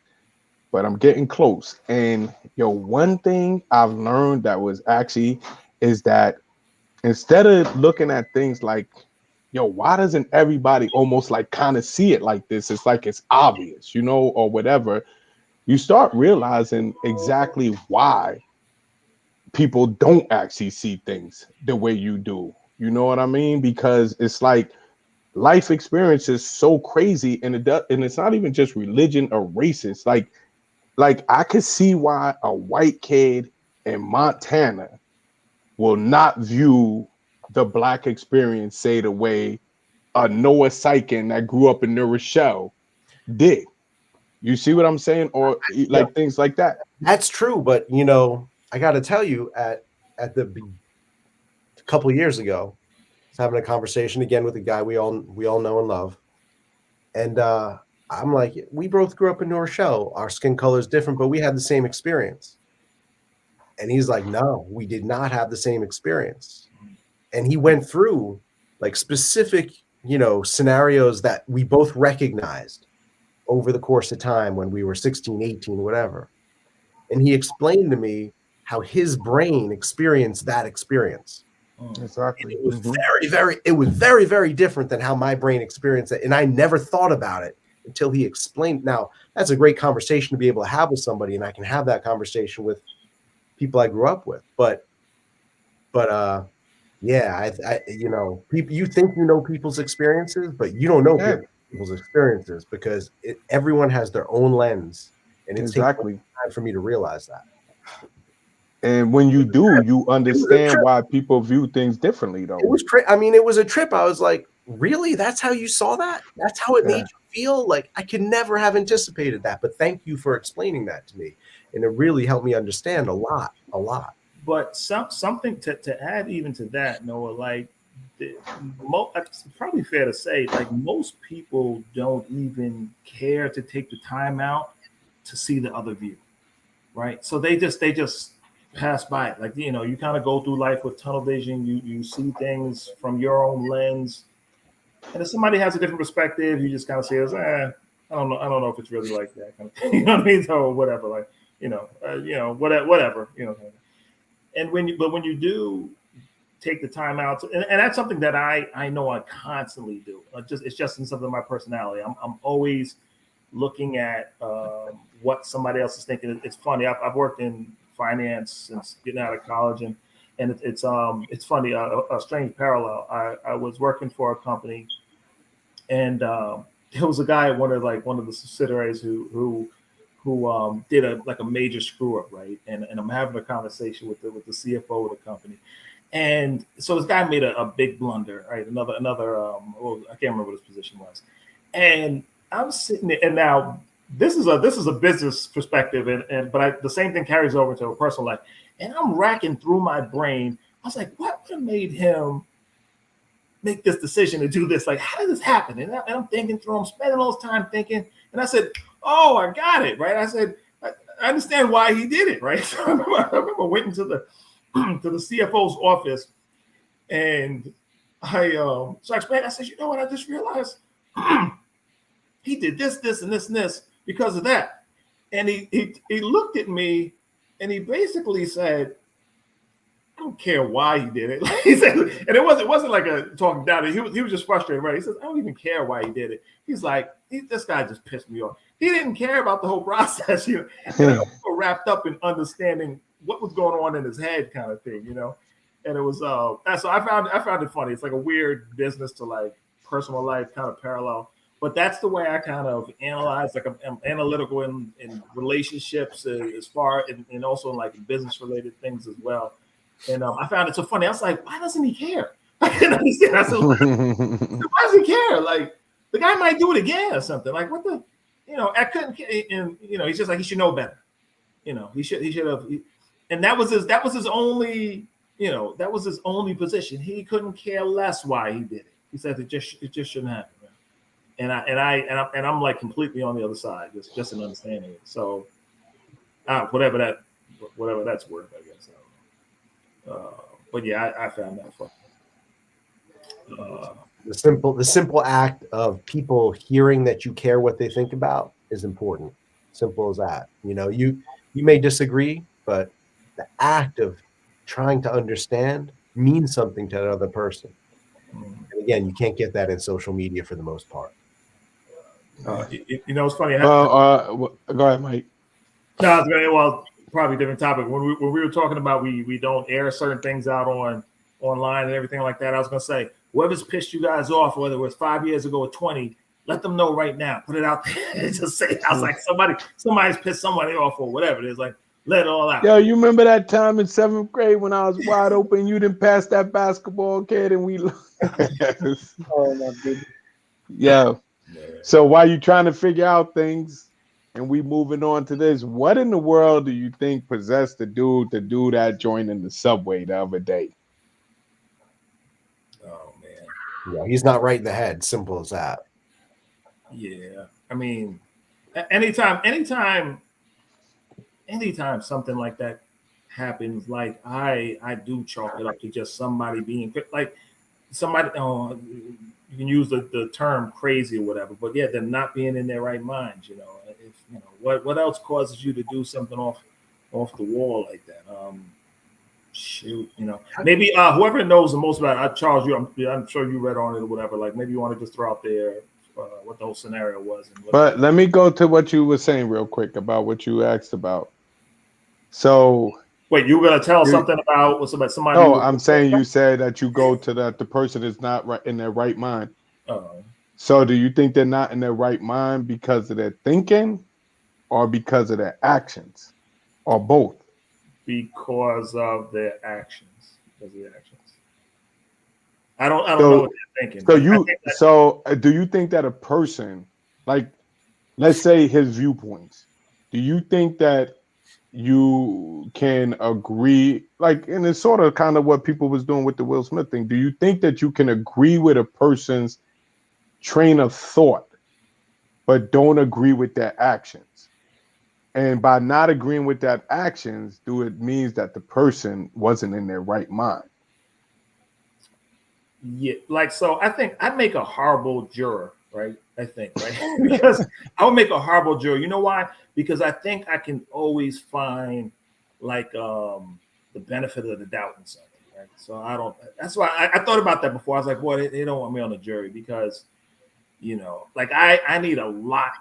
but I'm getting close. And yo, one thing I've learned that was actually is that instead of looking at things like, yo, why doesn't everybody almost like kind of see it like this? It's like it's obvious, you know, or whatever. You start realizing exactly why people don't actually see things the way you do. You know what I mean? Because it's like life experience is so crazy, and and it's not even just religion or racist. Like I could see why a white kid in Montana will not view the black experience, say, the way a Noah Sykin that grew up in New Rochelle did. You see what I'm saying? Or Yeah, like things like that. that's true. But you know, I got to tell you, at the a couple of years ago, I was having a conversation again with a guy we all know and love, and I'm like, we both grew up in New Rochelle. Our skin color is different, but we had the same experience. And he's like, no, we did not have the same experience. And he went through like specific, you know, scenarios that we both recognized over the course of time when we were 16, 18, whatever. And he explained to me how his brain experienced that experience. And Exactly. it was very, very different than how my brain experienced it. And I never thought about it until he explained. Now, that's a great conversation to be able to have with somebody, and I can have that conversation with people I grew up with. But yeah, you know, people, you think you know people's experiences, but you don't know Yeah, people's experiences because everyone has their own lens, and it's taken exactly. time for me to realize that. And when you do, you It was a understand trip. why people view things differently, It though. was I mean, it was a trip. I was like, really? That's how you saw that? That's how it Yeah, made you feel? Like, I could never have anticipated that. But thank you for explaining that to me. And it really helped me understand a lot, a lot. But something to add even to that, Noah, like it's probably fair to say, like most people don't even care to take the time out to see the other view, right? So they just pass by it. Like, you know, you kind of go through life with tunnel vision. You see things from your own lens, and if somebody has a different perspective, you just kind of say, I don't know if it's really like that, kind of thing. You know what I mean? So whatever, like, whatever, and when you do take the time out and that's something that I know I constantly do. It's just in something of my personality. I'm always looking at what somebody else is thinking. It's funny. I've worked in finance since getting out of college, and it's funny. A strange parallel. I was working for a company, and it was a guy at one of the subsidiaries who did a major screw up, right? And I'm having a conversation with the CFO of the company, and so this guy made a big blunder, right? Another well, I can't remember what his position was, and I'm sitting there, and now this is a business perspective, but the same thing carries over to a personal life, and I'm racking through my brain. I was like, what would have made him make this decision to do this? Like, how did this happen? And I'm thinking through, I'm spending all this time thinking, and I said, oh, I got it, right? I said, I understand why he did it, right? So I remember went into the to the CFO's office, and so I explained, I said, you know what, I just realized he did this, and this because of that. And he looked at me and he basically said, I don't care why he did it. Like he said, and it wasn't like a talking down. He was just frustrated, right? He says, I don't even care why he did it. He's like, this guy just pissed me off. He didn't care about the whole process, you know. And I was so wrapped up in understanding what was going on in his head, kind of thing, you know. And it was so I found it funny. It's like a weird business to like personal life kind of parallel. But that's the way I kind of analyze, like I'm analytical in relationships as far and also in like business related things as well. And I found it so funny. I was like, why doesn't he care? I didn't understand. I said, why does he care? Like the guy might do it again or something. Like what the, you know, I couldn't, and you know, he's just like, he should know better. You know, he should have, and that was his only, you know, that was his only position. He couldn't care less why he did it. He said it just shouldn't happen. And I'm like completely on the other side, just in understanding it. So, whatever that's worth, I guess. But yeah, I found that fun. The simple act of people hearing that you care what they think about is important. Simple as that. You know, you may disagree, but the act of trying to understand means something to another person. And again, you can't get that in social media for the most part. You know, it's funny. Well, go ahead, Mike. No, I was gonna, well, probably a different topic. When we were talking about we don't air certain things out online and everything like that, I was gonna say, whoever's pissed you guys off, whether it was 5 years ago or 20, let them know right now. Put it out there. Just say it. I was like, somebody's pissed somebody off or whatever it is. Like, let it all out. Yo, you remember that time in 7th grade when I was wide open, you didn't pass that basketball, kid, and we Oh my goodness. yeah. So while you trying to figure out things and we moving on to this, what in the world do you think possessed the dude to do that joint in the subway the other day? Oh man. Yeah, he's not right in the head. Simple as that. Yeah. I mean, anytime something like that happens, like I do chalk it up to just somebody being like somebody. You can use the term crazy or whatever, but yeah, they're not being in their right minds. You know, if you know what else causes you to do something off the wall like that? Shoot, you know, maybe whoever knows the most about it, Charles, I'm sure you read on it or whatever. Like maybe you want to just throw out there what the whole scenario was. But let me go to what you were saying real quick about what you asked about. So wait, you were gonna tell something about what's about somebody? No, I'm saying you said that you go to that the person is not right in their right mind. So do you think they're not in their right mind because of their thinking or because of their actions or both? Because of their actions. I don't know what they're thinking. So do you think that a person, like, let's say his viewpoints, do you think that you can agree, like, and it's sort of kind of what people was doing with the Will Smith thing. Do you think that you can agree with a person's train of thought, but don't agree with their actions? And by not agreeing with that actions, do it means that the person wasn't in their right mind? Yeah, like, so I think I'd make a horrible juror, right? I think, right? Because I would make a horrible juror. You know why? Because I think I can always find like the benefit of the doubt in something, right? So that's why I thought about that before. I was like, boy, they don't want me on the jury because, you know, like I need a lot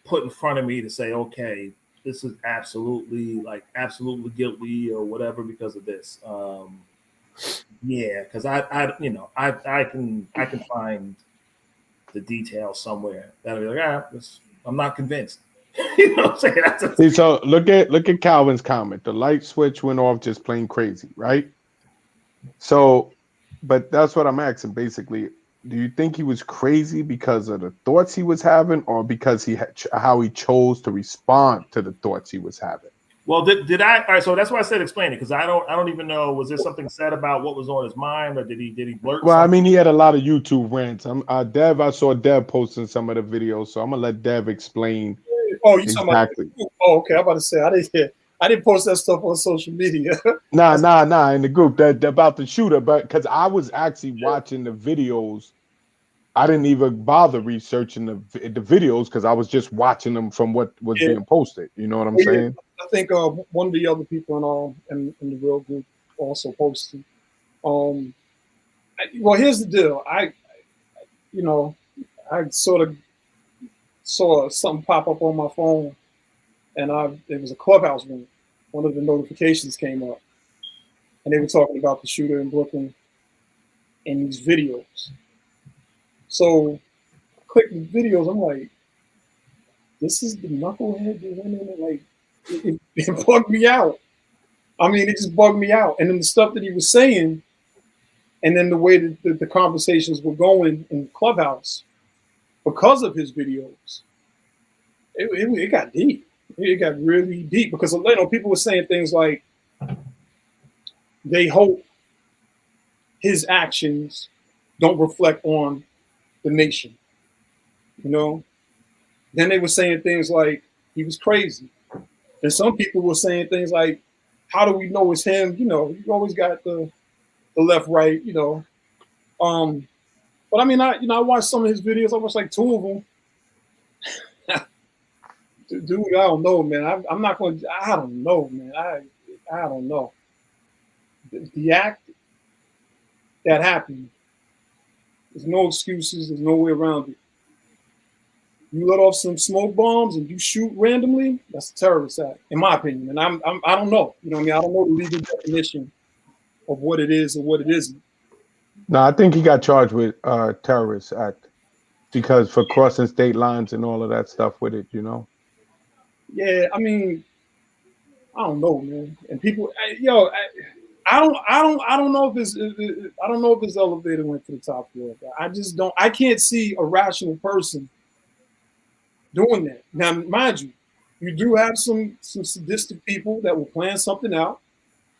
put in front of me to say, okay, this is absolutely guilty or whatever because of this. Yeah, because I can find the details somewhere. That'll be like, I'm not convinced. You know what I'm saying? See, so look at Calvin's comment. The light switch went off just plain crazy, right? So, but that's what I'm asking basically. Do you think he was crazy because of the thoughts he was having, or because how he chose to respond to the thoughts he was having? Well, did I? All right, so that's why I said explain it, because I don't even know. Was there something said about what was on his mind, or did he blurt? Well, something? I mean, he had a lot of YouTube rants. Dev, I saw Dev posting some of the videos, so I'm gonna let Dev explain. Oh, you talking exactly? About, oh, okay. I'm about to say I didn't post that stuff on social media. Nah, in the group that about the shooter, but because I was actually watching the videos. I didn't even bother researching the videos because I was just watching them from what was being posted. You know what I'm saying? I think one of the other people in the real group also posted. Well, here's the deal. I sort of saw something pop up on my phone, and it was a Clubhouse room. One of the notifications came up, and they were talking about the shooter in Brooklyn and these videos. So, clicking videos, I'm like, this is the knucklehead that went in and like, it bugged me out. I mean, it just bugged me out. And then the stuff that he was saying, and then the way that the conversations were going in Clubhouse, because of his videos, it got deep. It got really deep because people were saying things like they hope his actions don't reflect on the nation. You know, then they were saying things like he was crazy, and some people were saying things like, "How do we know it's him?" You know, you always got the left, right. You know, but I mean, I watched some of his videos. I watched like 2 of them. Dude, I don't know, man. I'm not going to. I don't know, man. I don't know. The act that happened. There's no excuses. There's no way around it. You let off some smoke bombs and you shoot randomly. That's a terrorist act, in my opinion. And I don't know. You know what I mean? I don't know the legal definition of what it is and what it isn't. No, I think he got charged with terrorist act because for crossing state lines and all of that stuff with it. You know. Yeah, I mean, I don't know, man. And people, I don't know if this elevator went to the top floor. I just don't. I can't see a rational person doing that. Now, mind you, you do have some sadistic people that will plan something out,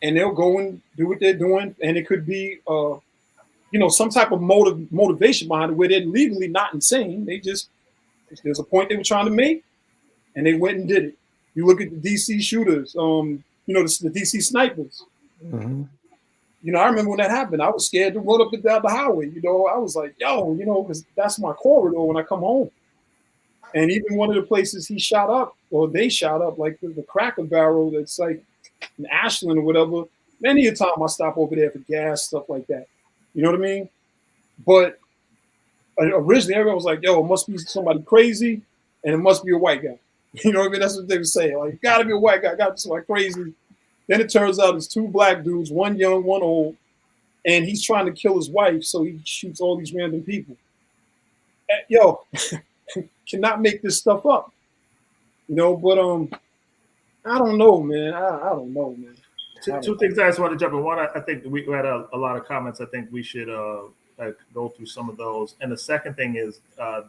and they'll go and do what they're doing, and it could be, some type of motivation behind it where they're legally not insane. There's a point they were trying to make, and they went and did it. You look at the DC shooters, the DC snipers. Mm-hmm. You know, I remember when that happened. I was scared to run up and down the highway. You know, I was like, yo, because that's my corridor when I come home. And even one of the places they shot up, like the Cracker Barrel that's like in Ashland or whatever. Many a time I stop over there for gas, stuff like that. You know what I mean? But originally everyone was like, yo, it must be somebody crazy and it must be a white guy. You know what I mean? That's what they were saying. Like, gotta be a white guy, gotta be somebody crazy. Then it turns out it's 2 black dudes, one young, one old, and he's trying to kill his wife, so he shoots all these random people. Yo, cannot make this stuff up. But I don't know, man. I don't know, man. Two things I just want to jump in. One, I think we had a lot of comments. I think we should go through some of those. And the second thing is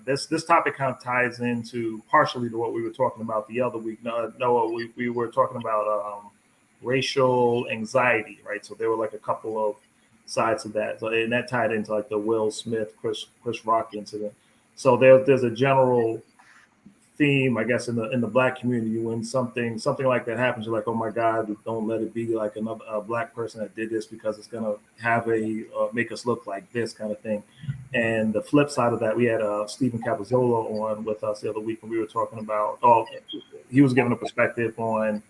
this topic kind of ties into partially to what we were talking about the other week. Noah, we were talking about racial anxiety, right? So there were like a couple of sides of that. So, and that tied into like the Will Smith, Chris Rock incident. So there's a general theme, I guess, in the black community when something like that happens, you're like, oh my God, don't let it be like a black person that did this because it's gonna have make us look like this kind of thing. And the flip side of that, we had Stephen Capozzola on with us the other week when we were talking about. He was giving a perspective on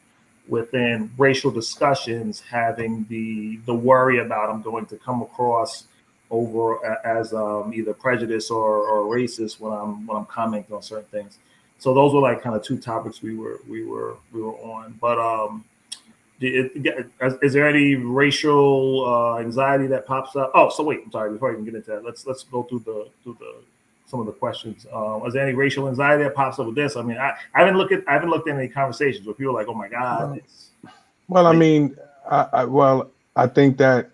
within racial discussions having the worry about I'm going to come across over as either prejudice or racist when I'm commenting on certain things. So those were like kind of 2 topics we were on. But is there any racial anxiety that pops up? Oh, so wait, I'm sorry. Before I even get into that, let's go through the some of the questions. Is there any racial anxiety that pops up with this? I mean, I haven't looked at any conversations where people are like, oh my God. Well, I mean, I think that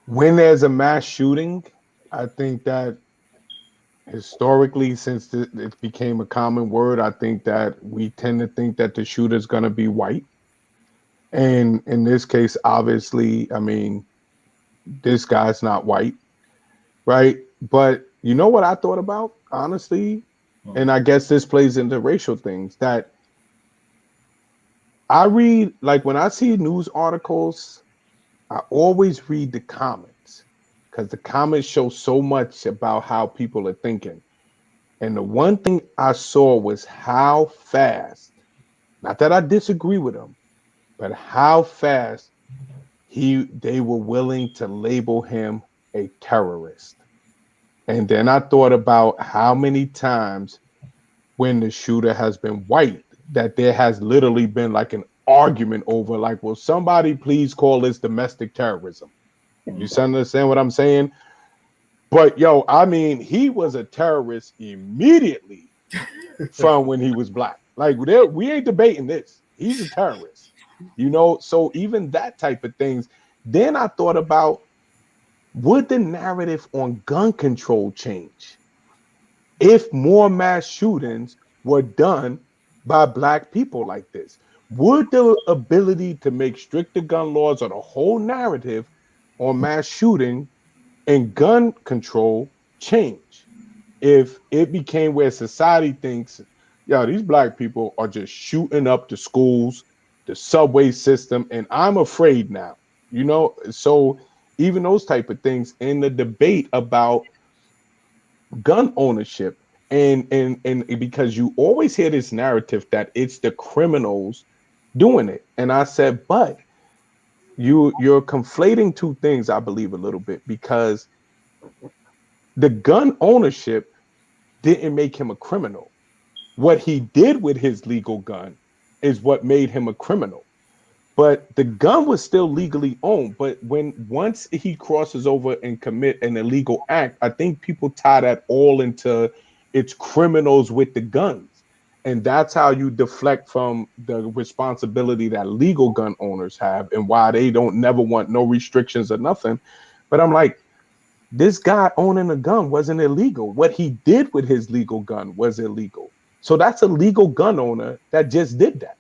when there's a mass shooting, I think that historically, since it became a common word, I think that we tend to think that the shooter's going to be white. And in this case, obviously, I mean, this guy's not white, right? But you know what I thought about, honestly? And I guess this plays into racial things, that I read, like when I see news articles, I always read the comments, because the comments show so much about how people are thinking. And the one thing I saw was how fast, not that I disagree with him, but how fast they were willing to label him a terrorist. And then I thought about how many times when the shooter has been white, that there has literally been like an argument over, like, will somebody please call this domestic terrorism? You understand what I'm saying? But yo, I mean, he was a terrorist immediately from when he was black. Like, we ain't debating this. He's a terrorist, you know? So even that type of things. Then I thought about, would the narrative on gun control change if more mass shootings were done by black people like this? Would the ability to make stricter gun laws or the whole narrative on mass shooting and gun control change if it became where society thinks, yo, these black people are just shooting up the schools, the subway system, and I'm afraid now, you know? So even those type of things in the debate about gun ownership, and because you always hear this narrative that it's the criminals doing it. And I said, but you're conflating two things, I believe, a little bit, because the gun ownership didn't make him a criminal. What he did with his legal gun is what made him a criminal. But the gun was still legally owned. But once he crosses over and commit an illegal act, I think people tie that all into it's criminals with the guns. And that's how you deflect from the responsibility that legal gun owners have, and why they don't never want no restrictions or nothing. But I'm like, this guy owning a gun wasn't illegal. What he did with his legal gun was illegal. So that's a legal gun owner that just did that.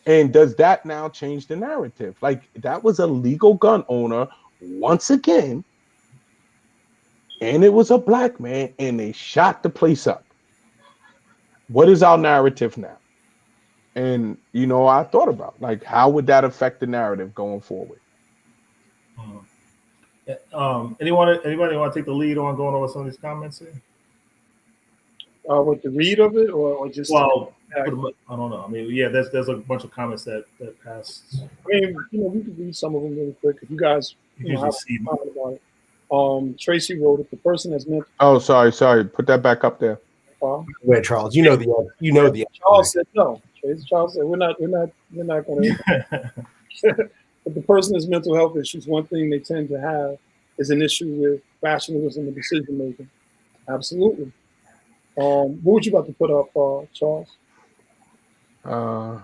And does that now change the narrative? Like, that was a legal gun owner once again, and it was a black man, and they shot the place up. What is our narrative now? And, you know, I thought about, like, how would that affect the narrative going forward? Anybody want to take the lead on going over some of these comments here? With the read of it, or just I don't know. I mean, yeah, there's a bunch of comments that passed. I mean, you know, we could read some of them really quick if you guys have a comment about it. Tracy wrote it. The person that's meant. Oh, sorry. Put that back up there. Wait, Charles. You know the. Charles said no. Charles said we're not going to. But the person has mental health issues. One thing they tend to have is an issue with rationalism and decision making. Absolutely. What would you about to put up, Charles? I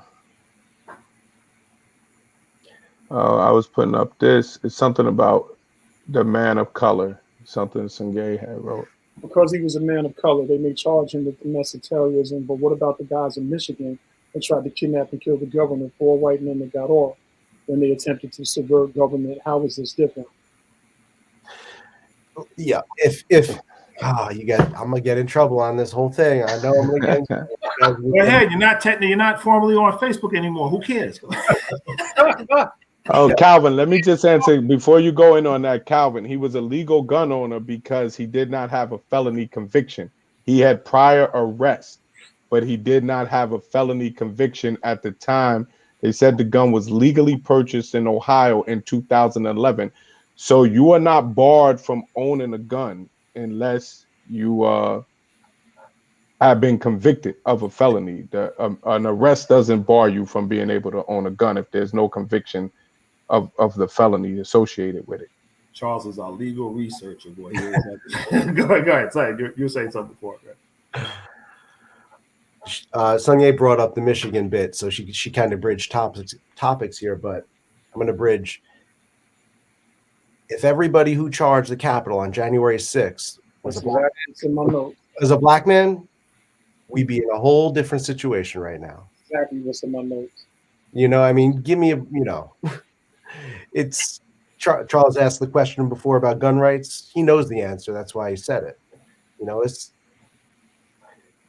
was putting up this. It's something about the man of color. Something Sungay had wrote. Because he was a man of color, they may charge him with domestic terrorism. But what about the guys in Michigan that tried to kidnap and kill the governor? 4 white men that got off when they attempted to subvert government. How is this different? Yeah, if I'm gonna get in trouble on this whole thing. I know I'm gonna get in trouble. Go ahead. You're not formally on Facebook anymore. Who cares? Oh, Calvin, let me just answer before you go in on that. Calvin, he was a legal gun owner because he did not have a felony conviction. He had prior arrest, but he did not have a felony conviction at the time. They said the gun was legally purchased in Ohio in 2011. So you are not barred from owning a gun unless you have been convicted of a felony. An arrest doesn't bar you from being able to own a gun if there's no conviction of the felony associated with it. Charles is our legal researcher. Boy, he is go ahead. Sorry, you were saying something before. Right? Sungye brought up the Michigan bit, so she kind of bridged topics here, but I'm going to bridge. If everybody who charged the Capitol on January 6th was in my notes. as a black man, we'd be in a whole different situation right now. Exactly what's in my notes. You know, I mean, give me it's Charles asked the question before about gun rights. He knows the answer. That's why he said it. You know,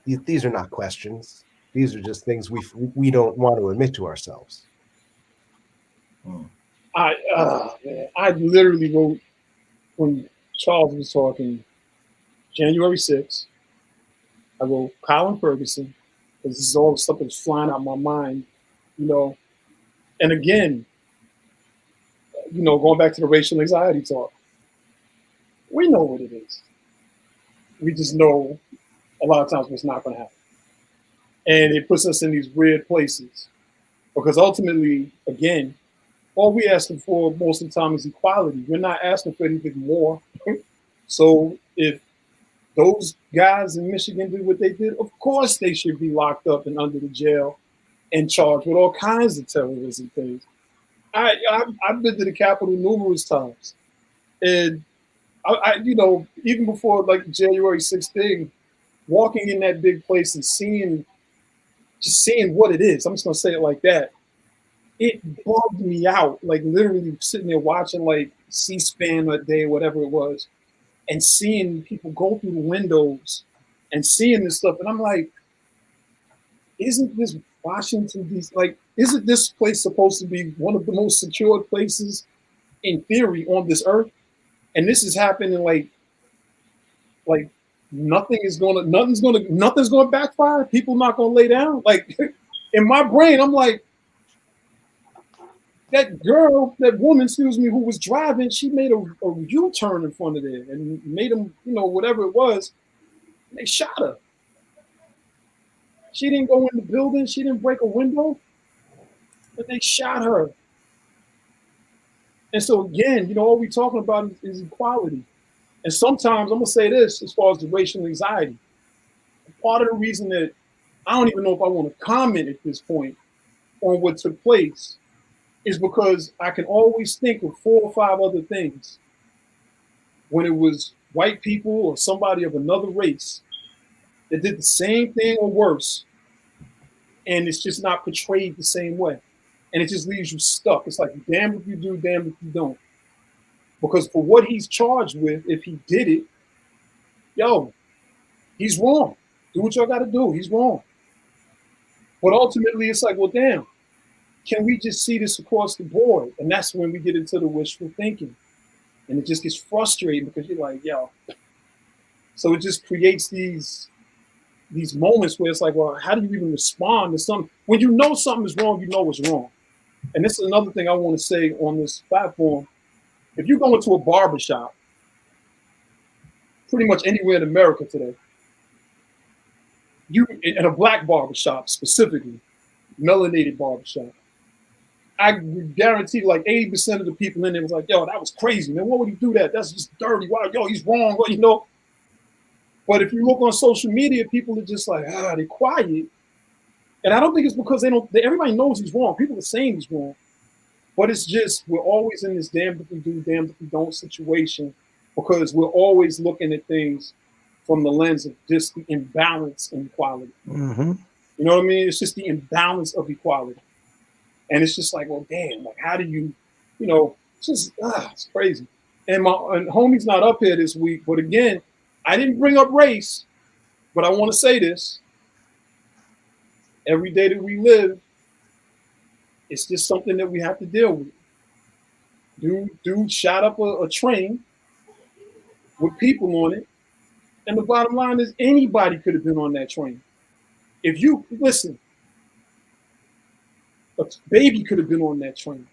these are not questions. These are just things we don't want to admit to ourselves. I literally wrote when Charles was talking January 6th. I wrote Colin Ferguson because this is all the stuff that's flying out of my mind, you know. And again, you know, going back to the racial anxiety talk, we know what it is. We just know a lot of times what's not going to happen. And it puts us in these weird places because ultimately, again, all we're asking for most of the time is equality. We're not asking for anything more. So if those guys in Michigan did what they did, of course they should be locked up and under the jail and charged with all kinds of terrorism things. I've been to the Capitol numerous times. And, you know, even before like January 6th thing, walking in that big place and seeing what it is, I'm just going to say it like that, it bugged me out, like literally sitting there watching like C-SPAN that day, whatever it was, and seeing people go through the windows and seeing this stuff. And I'm like, isn't this Washington, D.C.? Like, isn't this place supposed to be one of the most secured places in theory on this earth? And this is happening like nothing's gonna backfire. People not gonna lay down. Like in my brain, I'm like, that woman, who was driving, she made a U-turn in front of there and made them, you know, whatever it was. They shot her. She didn't go in the building. She didn't break a window, but they shot her. And so again, you know, all we're talking about is equality. And sometimes I'm gonna say this as far as the racial anxiety. Part of the reason that I don't even know if I want to comment at this point on what took place is because I can always think of 4 or 5 other things when it was white people or somebody of another race that did the same thing or worse, and it's just not portrayed the same way. And it just leaves you stuck. It's like, damn if you do, damn if you don't. Because for what he's charged with, if he did it, he's wrong. Do what y'all got to do. He's wrong. But ultimately, it's like, well, damn, can we just see this across the board? And that's when we get into the wishful thinking. And it just gets frustrating because you're like, So it just creates these moments where it's like, well, how do you even respond to something? When you know something is wrong, you know it's wrong. And this is another thing I want to say on this platform. If you go into a barbershop, pretty much anywhere in America today, in a black barbershop specifically, melanated barbershop, I guarantee like 80% of the people in there was like, that was crazy, man. Why would he do that? That's just dirty. Wow, he's wrong. Well, you know. But if you look on social media, people are just like, they're quiet. And I don't think it's because everybody knows he's wrong. People are saying he's wrong. But it's just, we're always in this damned if we do, damned if we don't situation because we're always looking at things from the lens of just the imbalance in equality. Mm-hmm. You know what I mean? It's just the imbalance of equality. And it's just like, well, damn, like, how do you, it's just, it's crazy. And my homie's not up here this week, but again, I didn't bring up race, but I want to say this. Every day that we live, it's just something that we have to deal with. Dude shot up a train with people on it. And the bottom line is anybody could have been on that train. If you, listen, a baby could have been on that train.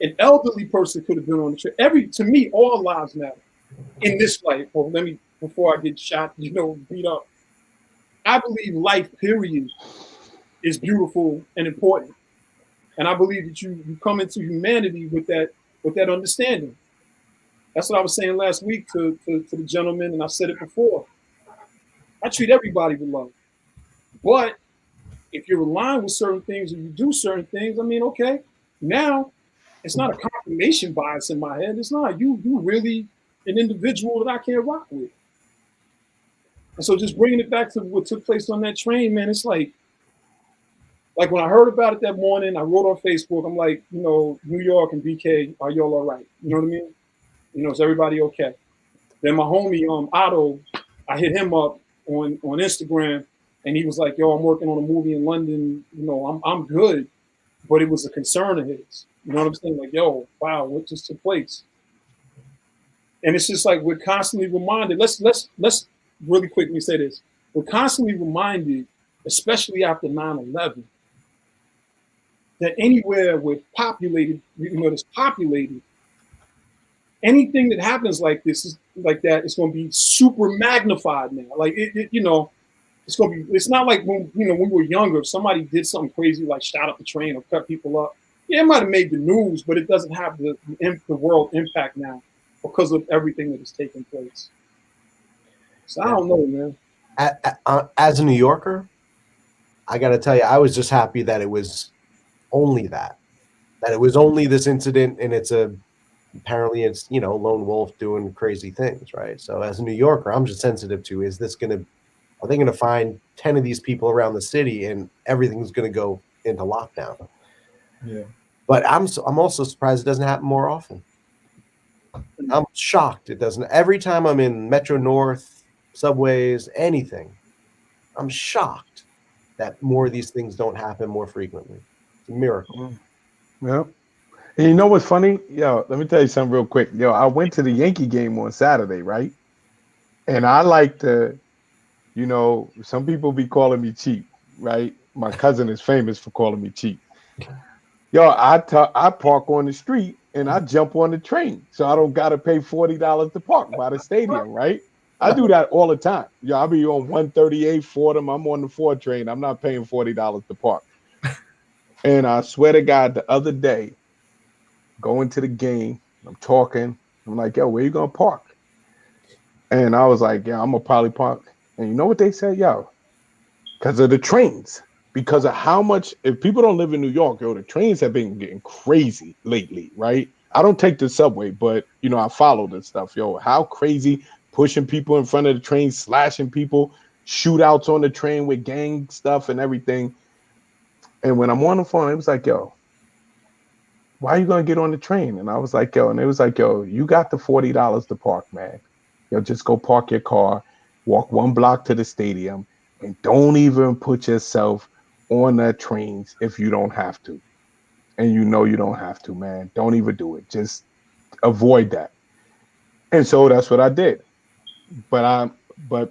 An elderly person could have been on the train. To me, all lives matter in this life. Well, before I get shot, beat up. I believe life, period, is beautiful and important. And I believe that you come into humanity with that understanding. That's what I was saying last week to the gentleman, and I said it before. I treat everybody with love. But if you're aligned with certain things and you do certain things, I mean, okay, now it's not a confirmation bias in my head. It's not. You really an individual that I can't rock with. And so just bringing it back to what took place on that train, man, it's like when I heard about it that morning, I wrote on Facebook, I'm like, you know, New York and BK, are y'all all right? You know what I mean? You know, is everybody okay? Then my homie Otto, I hit him up on Instagram, and he was like, "Yo, I'm working on a movie in London. You know, I'm good," but it was a concern of his. You know what I'm saying? Like, yo, wow, what just took place? And it's just like we're constantly reminded. Let's really quickly say this. We're constantly reminded, especially after 9/11, that anywhere we're populated, you know, that's populated, anything that happens like this is like that, it's going to be super magnified now. Like you know, it's going to be. It's not like when we were younger. If somebody did something crazy like shot up the train or cut people up, yeah, it might have made the news, but it doesn't have the world impact now because of everything that is taking place. So I don't know, man. As a New Yorker, I got to tell you, I was just happy that it was only that it was only this incident, and apparently it's, you know, lone wolf doing crazy things, right? So as a New Yorker, I'm just sensitive to, are they going to find 10 of these people around the city and everything's going to go into lockdown? Yeah. But I'm also surprised it doesn't happen more often. I'm shocked it doesn't. Every time I'm in Metro North, subways, anything, I'm shocked that more of these things don't happen more frequently. It's a miracle. Yeah. And you know what's funny? Yo, let me tell you something real quick. Yo, I went to the Yankee game on Saturday, right? And I like to, you know, some people be calling me cheap, right? My cousin is famous for calling me cheap. Yo, I park on the street and I jump on the train, so I don't gotta pay $40 to park by the stadium, right? I do that all the time. Yo, I'll be on 138 Fordham. I'm on the 4 train. I'm not paying $40 to park. And I swear to God, the other day, going to the game, I'm talking. I'm like, yo, where you gonna park? And I was like, yeah, I'm gonna probably park. And you know what they said, yo? Because of the trains. Because of how much, if people don't live in New York, yo, the trains have been getting crazy lately, right? I don't take the subway, but, you know, I follow this stuff, yo. How crazy, pushing people in front of the train, slashing people, shootouts on the train with gang stuff and everything. And when I'm on the phone, it was like, yo, why are you going to get on the train? And I was like, yo, and it was like, yo, you got the $40 to park, man. Yo, just go park your car, walk 1 block to the stadium, and don't even put yourself on that trains if you don't have to. And you know you don't have to, man. Don't even do it. Just avoid that. And so that's what I did. But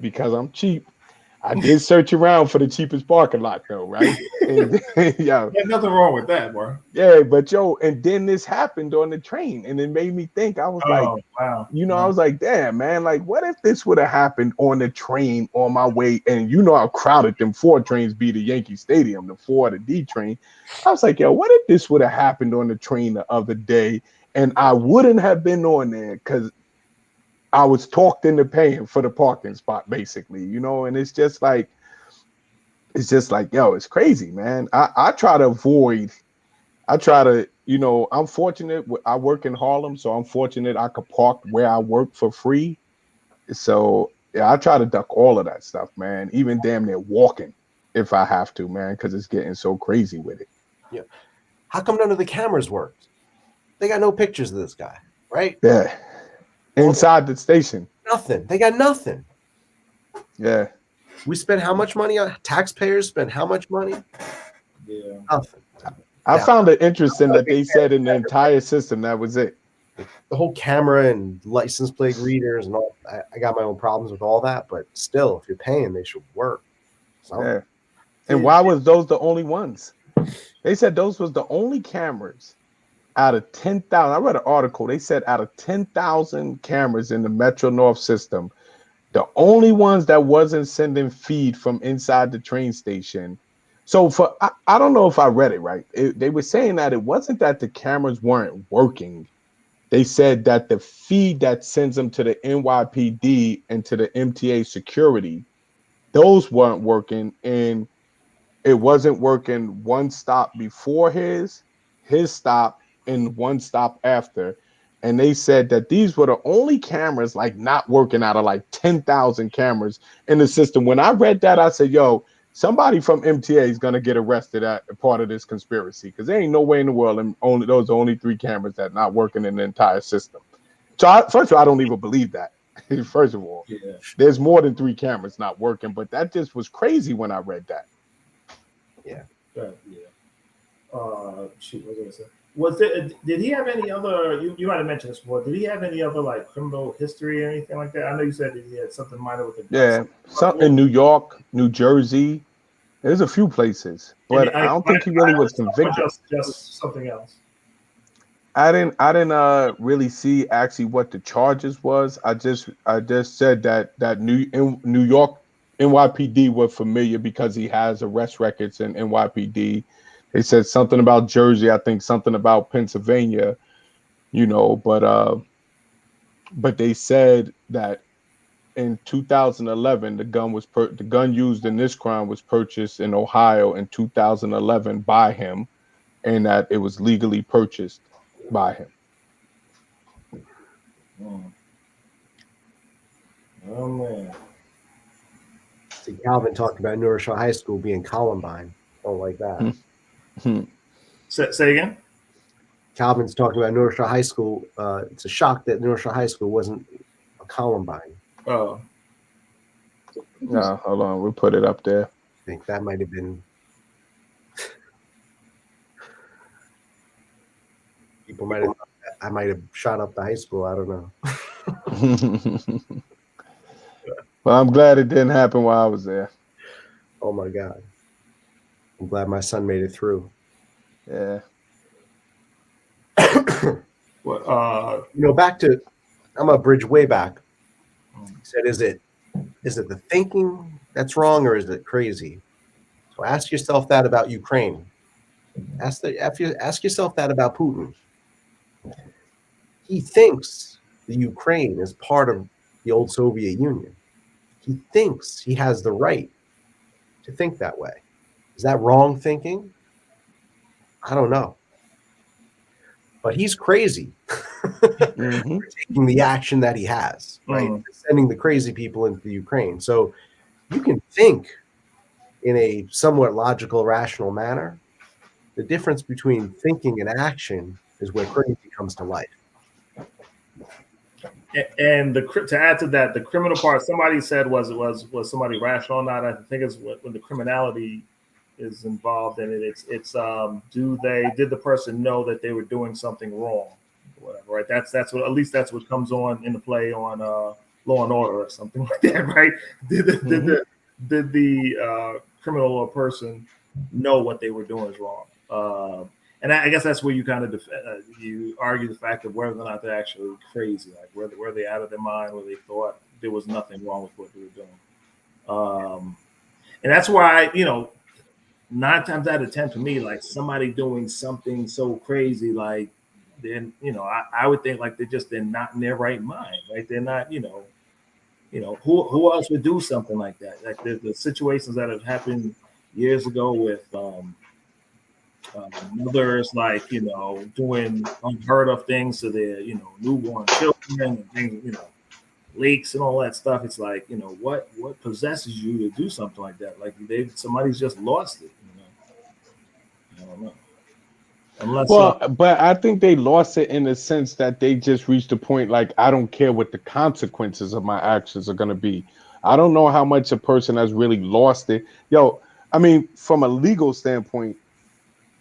because I'm cheap, I did search around for the cheapest parking lot, though, right? And, yeah, There's nothing wrong with that, bro. yeah, but yo, and then this happened on the train, and it made me think. I was like, wow. you know, I was like, damn, man, like, what if this would have happened on the train on my way? And you know how crowded them 4 trains be to Yankee Stadium, the 4 the D train. I was like, yo, what if this would have happened on the train the other day, and I wouldn't have been on there because I was talked into paying for the parking spot, basically, you know? And it's just like, yo, it's crazy, man. I try to avoid, you know, I'm fortunate. I work in Harlem, so I'm fortunate I could park where I work for free. So yeah, I try to duck all of that stuff, man. Even damn near walking if I have to, man, because it's getting so crazy with it. Yeah. How come none of the cameras worked? They got no pictures of this guy, right? Yeah. Inside the station. Nothing. They got nothing. Yeah. We spent how much money on taxpayers? Spent how much money? Yeah. Nothing. I found it interesting that they said in the entire system that was it. The whole camera and license plate readers and all. I got my own problems with all that, but still, if you're paying, they should work. So, Yeah. And why was those the only ones? They said those was the only cameras out of 10,000. I read an article. They said out of 10,000 cameras in the Metro North system, the only ones that wasn't sending feed from inside the train station. So I don't know if I read it right. They were saying that it wasn't that the cameras weren't working. they said that the feed that sends them to the NYPD and to the MTA security, those weren't working, and it wasn't working one stop before his stop and one stop after. And they said that these were the only cameras like not working out of like 10,000 cameras in the system. When I read that, I said, yo, somebody from MTA is gonna get arrested at part of this conspiracy, because there ain't no way in the world and only those are only 3 cameras that not working in the entire system. So first of all, I don't even believe that. First of all, Yeah. there's more than 3 cameras not working, but that just was crazy when I read that. Yeah. Shoot, what was I gonna say? Was there? Did he have any other? You might have mentioned this before. Did he have any other like criminal history or anything like that? I know you said that he had something minor with the Yeah, some in New York, New Jersey. There's a few places, but I don't think he really was convicted. Just something else. I didn't really see actually what the charges was. I just said that New York NYPD were familiar because he has arrest records in NYPD. They said something about Jersey, I think something about Pennsylvania, but they said that in 2011 the gun used in this crime was purchased in Ohio in 2011 by him, and that it was legally purchased by him. Oh man. See, Calvin talked about New Rochelle High School being Columbine. Don't like that. Say again. Calvin's talking about New Rochelle High School. It's a shock that New Rochelle High School wasn't a Columbine. Oh. No, hold on. We'll put it up there. I think that might have been. People might have. I might have shot up the high school. I don't know. Well, I'm glad it didn't happen while I was there. Oh my God. I'm glad my son made it through. Yeah. Back to, I'm a bridge way back. He said, is it the thinking that's wrong, or is it crazy? So ask yourself that about Ukraine. Ask yourself that about Putin. He thinks the Ukraine is part of the old Soviet Union. He thinks he has the right to think that way. Is that wrong thinking? I don't know. But he's crazy for taking the action that he has, right? Sending the crazy people into the Ukraine. So you can think in a somewhat logical, rational manner. The difference between thinking and action is where crazy comes to life. And to add to that, the criminal part, somebody said was somebody rational or not? I think it's when the criminality is involved in it. It's did the person know that they were doing something wrong, or whatever, right? That's what, at least that's what comes on into play on Law and Order or something like that, right? Did the criminal or person know what they were doing is wrong? And I guess that's where you kind of you argue the fact of whether or not they're actually crazy, like were they out of their mind, where they thought there was nothing wrong with what they were doing. And that's why, 9 times out of 10 for me, like somebody doing something so crazy, like then, I would think like they're not in their right mind, right? They're not, who else would do something like that? Like the situations that have happened years ago with mothers, like, doing unheard of things to their, newborn children and things, leaks and all that stuff. It's like, what possesses you to do something like that? Like somebody's just lost it, I don't know. But I think they lost it in the sense that they just reached a point like, I don't care what the consequences of my actions are going to be. I don't know how much a person has really lost it. I mean, from a legal standpoint,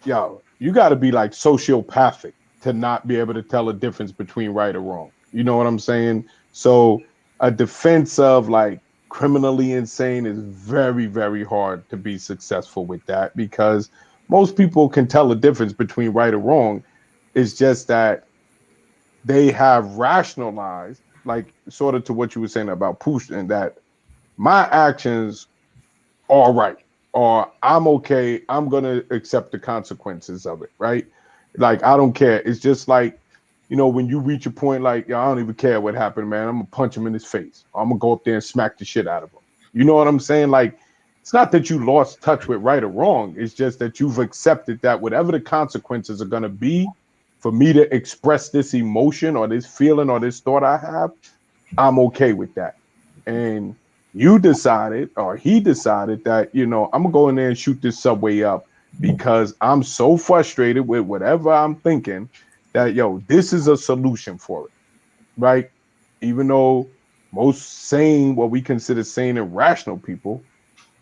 you got to be like sociopathic to not be able to tell a difference between right or wrong. You know what I'm saying? So a defense of like criminally insane is very, very hard to be successful with that, because most people can tell the difference between right or wrong. It's just that they have rationalized, like sort of to what you were saying about Putin, that my actions are right, or I'm okay, I'm going to accept the consequences of it, right? Like, I don't care. It's just like you know, when you reach a point like, I don't even care what happened, man. I'm gonna punch him in his face. I'm gonna go up there and smack the shit out of him. You know what I'm saying? Like, it's not that you lost touch with right or wrong. It's just that you've accepted that whatever the consequences are gonna be for me to express this emotion or this feeling or this thought I have, I'm okay with that. And you decided, or he decided that, you know, I'm gonna go in there and shoot this subway up because I'm so frustrated with whatever I'm thinking that, yo, this is a solution for it, right? Even though most sane, what we consider sane and rational people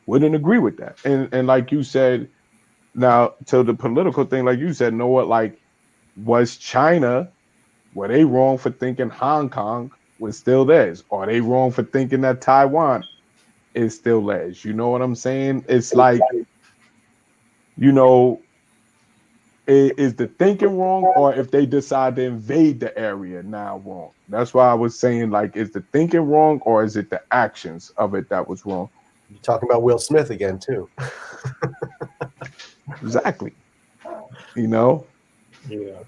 wouldn't agree with that. And like you said, now to the political thing, like you said, know what, like, was China, were they wrong for thinking Hong Kong was still theirs? Are they wrong for thinking that Taiwan is still theirs? You know what I'm saying? It's like, you know, is the thinking wrong, or if they decide to invade the area now wrong? That's why I was saying, like, is the thinking wrong, or is it the actions of it that was wrong? You're talking about Will Smith again, too. Exactly. You know? Yeah.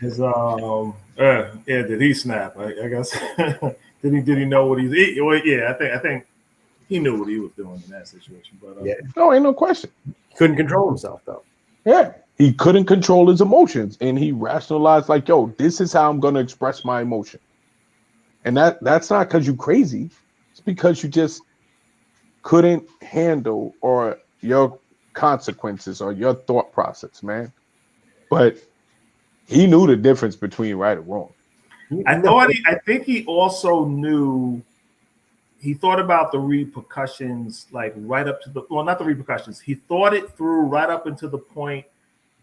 His did he snap? I guess did he know what he's well, yeah, I think he knew what he was doing in that situation. But Yeah. No, ain't no question. Couldn't control himself, though. Yeah. He couldn't control his emotions, and he rationalized, like, yo, this is how I'm gonna express my emotion. And that's not because you're crazy, it's because you just couldn't handle or your consequences or your thought process, man. But he knew the difference between right and wrong. I think he also knew. He thought about the repercussions, like right up to the not the repercussions. He thought it through right up until the point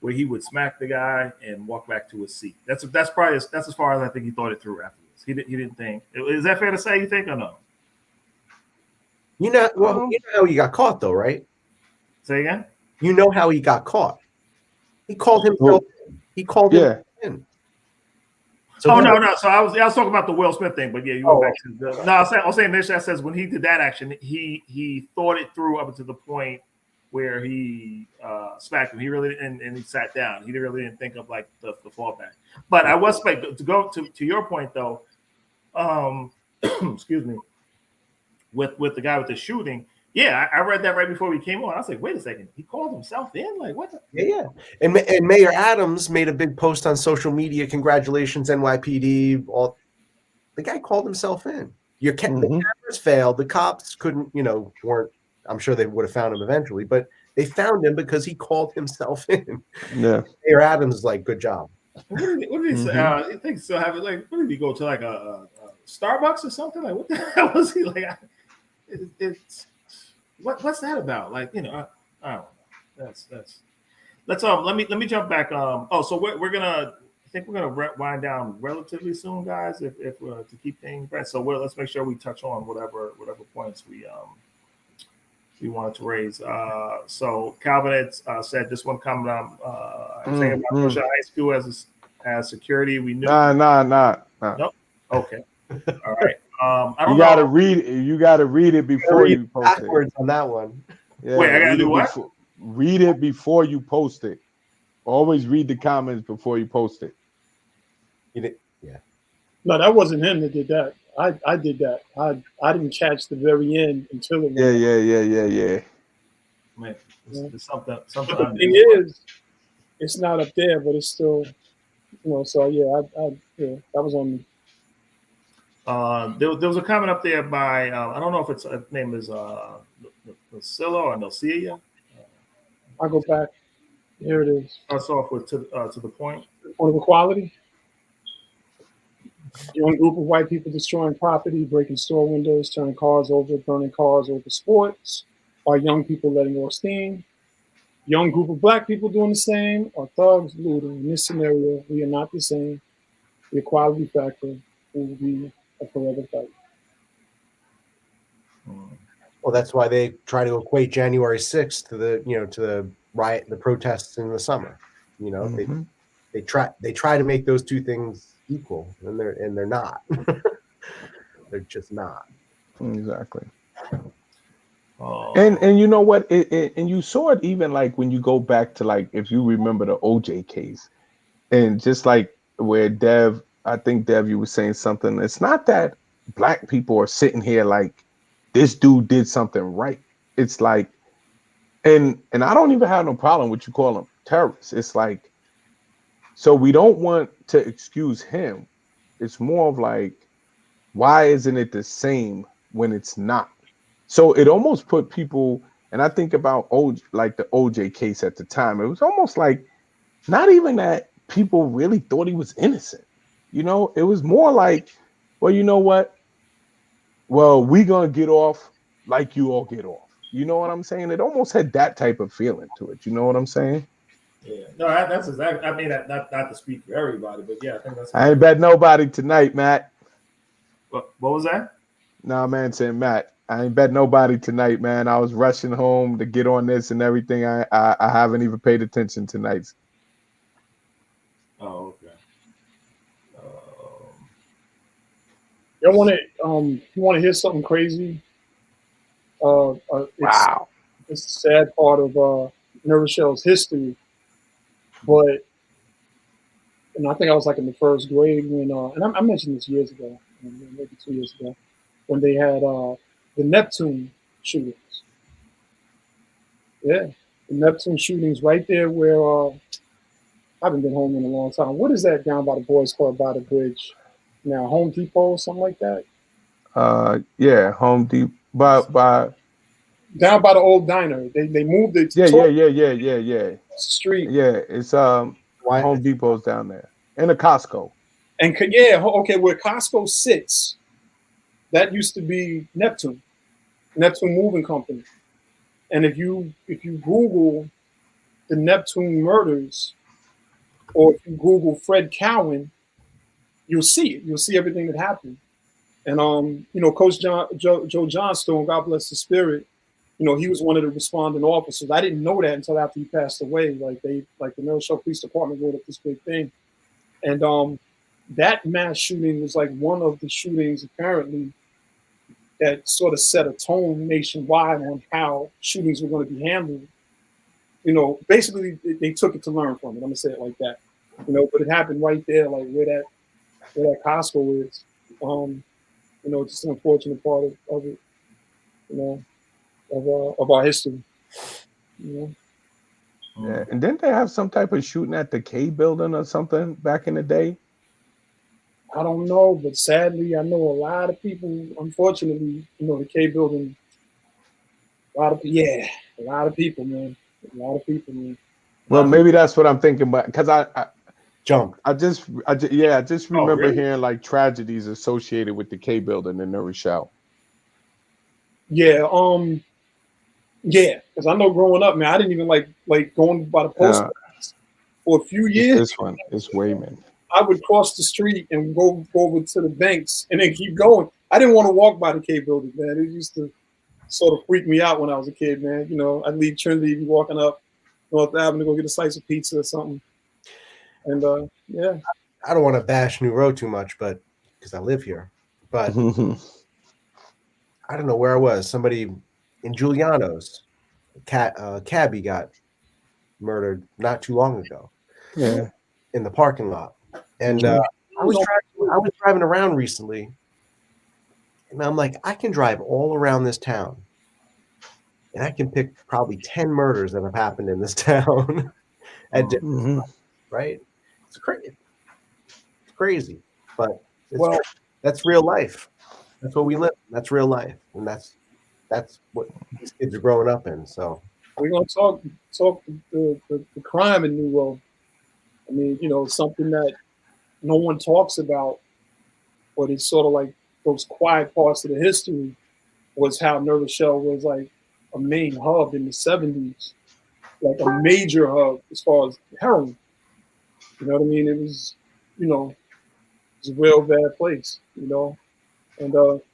where he would smack the guy and walk back to his seat. That's probably that's as far as I think he thought it through afterwards. He didn't think. Is that fair to say? You think or no? You know how he got caught, though, right? Say again. You know how he got caught. He called himself. He called him in. So no. So I was talking about the Will Smith thing, but yeah, you went back to the. No, I was saying this. That says when he did that action, he thought it through up to the point where he smacked him. He really and he sat down. He really didn't think of like the fallback. But I was like to go to your point though. Excuse me. With the guy with the shooting. Yeah, I read that right before we came on. I was like, wait a second, he called himself in? Like, what? Yeah. And Mayor Adams made a big post on social media. Congratulations, NYPD. The guy called himself in. The cameras failed. The cops couldn't, weren't. I'm sure they would have found him eventually, but they found him because he called himself in. Yeah. Mayor Adams is like, good job. What did he say? I think so. Have it like, what did he go to, like a Starbucks or something? Like, what the hell was he like? It's what's that about? Like, I don't know. That's let me jump back. So we're gonna wind down relatively soon, guys. If to keep things right. So let's make sure we touch on whatever points we wanted to raise. So Calvin had said just one comment I'm saying about Bush High School as security. We knew. Nah. Nope. Okay. All right. I don't you gotta read it. You gotta read it before you post backwards on that one. Yeah, wait, I gotta do what? Read it before you post it. Always read the comments before you post it. Yeah. No, that wasn't him that did that. I did that. I didn't catch the very end until it. Yeah. Man, it's something. The thing is, it's not up there, but it's still, So yeah, that was on me. There was a comment up there by I don't know if its name is Nocilla or Nocilia. I'll go back. Here it is. Starts off with to the point. On equality. Young group of white people destroying property, breaking store windows, turning cars over, burning cars over sports. Are young people letting off steam? Young group of black people doing the same? Are thugs looting? In this scenario, we are not the same. The equality factor will be a forever fight. Well, that's why they try to equate January 6th to the riot, the protests in the summer. They try to make those two things equal, and they're not. They're just not. Exactly. And you know what? And you saw it even like when you go back to, like, if you remember the OJ case, and just like where Dev, I think Dev, you were saying something. It's not that black people are sitting here like this dude did something right. It's like, and I don't even have no problem with you call them terrorists. It's like, so we don't want to excuse him. It's more of like, why isn't it the same when it's not? So it almost put people, and I think about like the OJ case at the time. It was almost like not even that people really thought he was innocent. You know, it was more like, well, you know what? Well, we gonna get off like you all get off. You know what I'm saying? It almost had that type of feeling to it. You know what I'm saying? Yeah, no, that's exactly. I mean, not to speak for everybody, but yeah, I think that's. I ain't bet nobody tonight, Matt. What was that? Nah, man, saying Matt. I ain't bet nobody tonight, man. I was rushing home to get on this and everything. I haven't even paid attention tonight. Oh, okay. You want to hear something crazy? Wow. It's a sad part of New Rochelle's history, but and I think I was like in the first grade when and I mentioned this years ago, maybe 2 years ago, when they had the Neptune shootings. Yeah, the Neptune shootings right there where I haven't been home in a long time. What is that down by the Boys Club by the bridge? Now Home Depot, something like that. Yeah, Home Depot. By down by the old diner. They moved it. Yeah. Street. Yeah, it's Home Depot's down there and a Costco. And yeah, okay, where Costco sits, that used to be Neptune Moving Company. And if you Google the Neptune murders, or if you Google Fred Cowan, you'll see it. You'll see everything that happened. And Coach Joe Johnstone, God bless his spirit, he was one of the responding officers. I didn't know that until after he passed away. Like the New Rochelle Police Department wrote up this big thing. And that mass shooting was like one of the shootings apparently that sort of set a tone nationwide on how shootings were going to be handled. Basically they took it to learn from it. I'm gonna say it like that. But it happened right there, like where that Costco is. Just an unfortunate part of it, of our history. Yeah, and didn't they have some type of shooting at the K building or something back in the day? I don't know, but sadly, I know a lot of people. Unfortunately, the K building. A lot of people, man. Well, maybe that's what I'm thinking, but because I just remember really? hearing like tragedies associated with the K building in New Rochelle. Yeah, because I know growing up, man, I didn't even like going by the post office for a few years. This one is Wayman. I would cross the street and go over to the banks and then keep going. I didn't want to walk by the K building, man. It used to sort of freak me out when I was a kid, man. I'd leave Trinity, be walking up North Avenue to go get a slice of pizza or something. And I don't want to bash New Road too much, but because I live here, but I don't know where I was. Somebody in Giuliano's, cabbie got murdered not too long ago. Yeah, in the parking lot, and I was driving around recently, and I'm like, I can drive all around this town, and I can pick probably 10 murders that have happened in this town, right? It's crazy, but that's real life. That's what we live. That's real life, and that's what these kids are growing up in. So we're gonna talk the crime in New Road. I mean, something that no one talks about, but it's sort of like those quiet parts of the history was how New Rochelle was like a main hub in the 70s, like a major hub as far as heroin. You know what I mean? It was, it's a real bad place, and a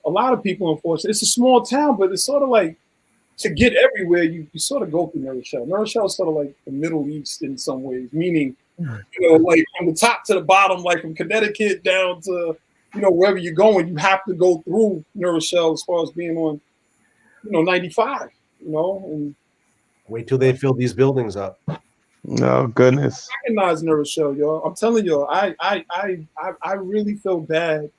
lot of people, unfortunately, it's a small town, but it's sort of like to get everywhere, you sort of go through New Rochelle. New Rochelle is sort of like the Middle East in some ways, meaning, like from the top to the bottom, like from Connecticut down to, wherever you're going, you have to go through New Rochelle as far as being on, 95, and wait till they fill these buildings up. Oh goodness. Recognize New Rochelle, y'all. I'm telling y'all, I really feel bad.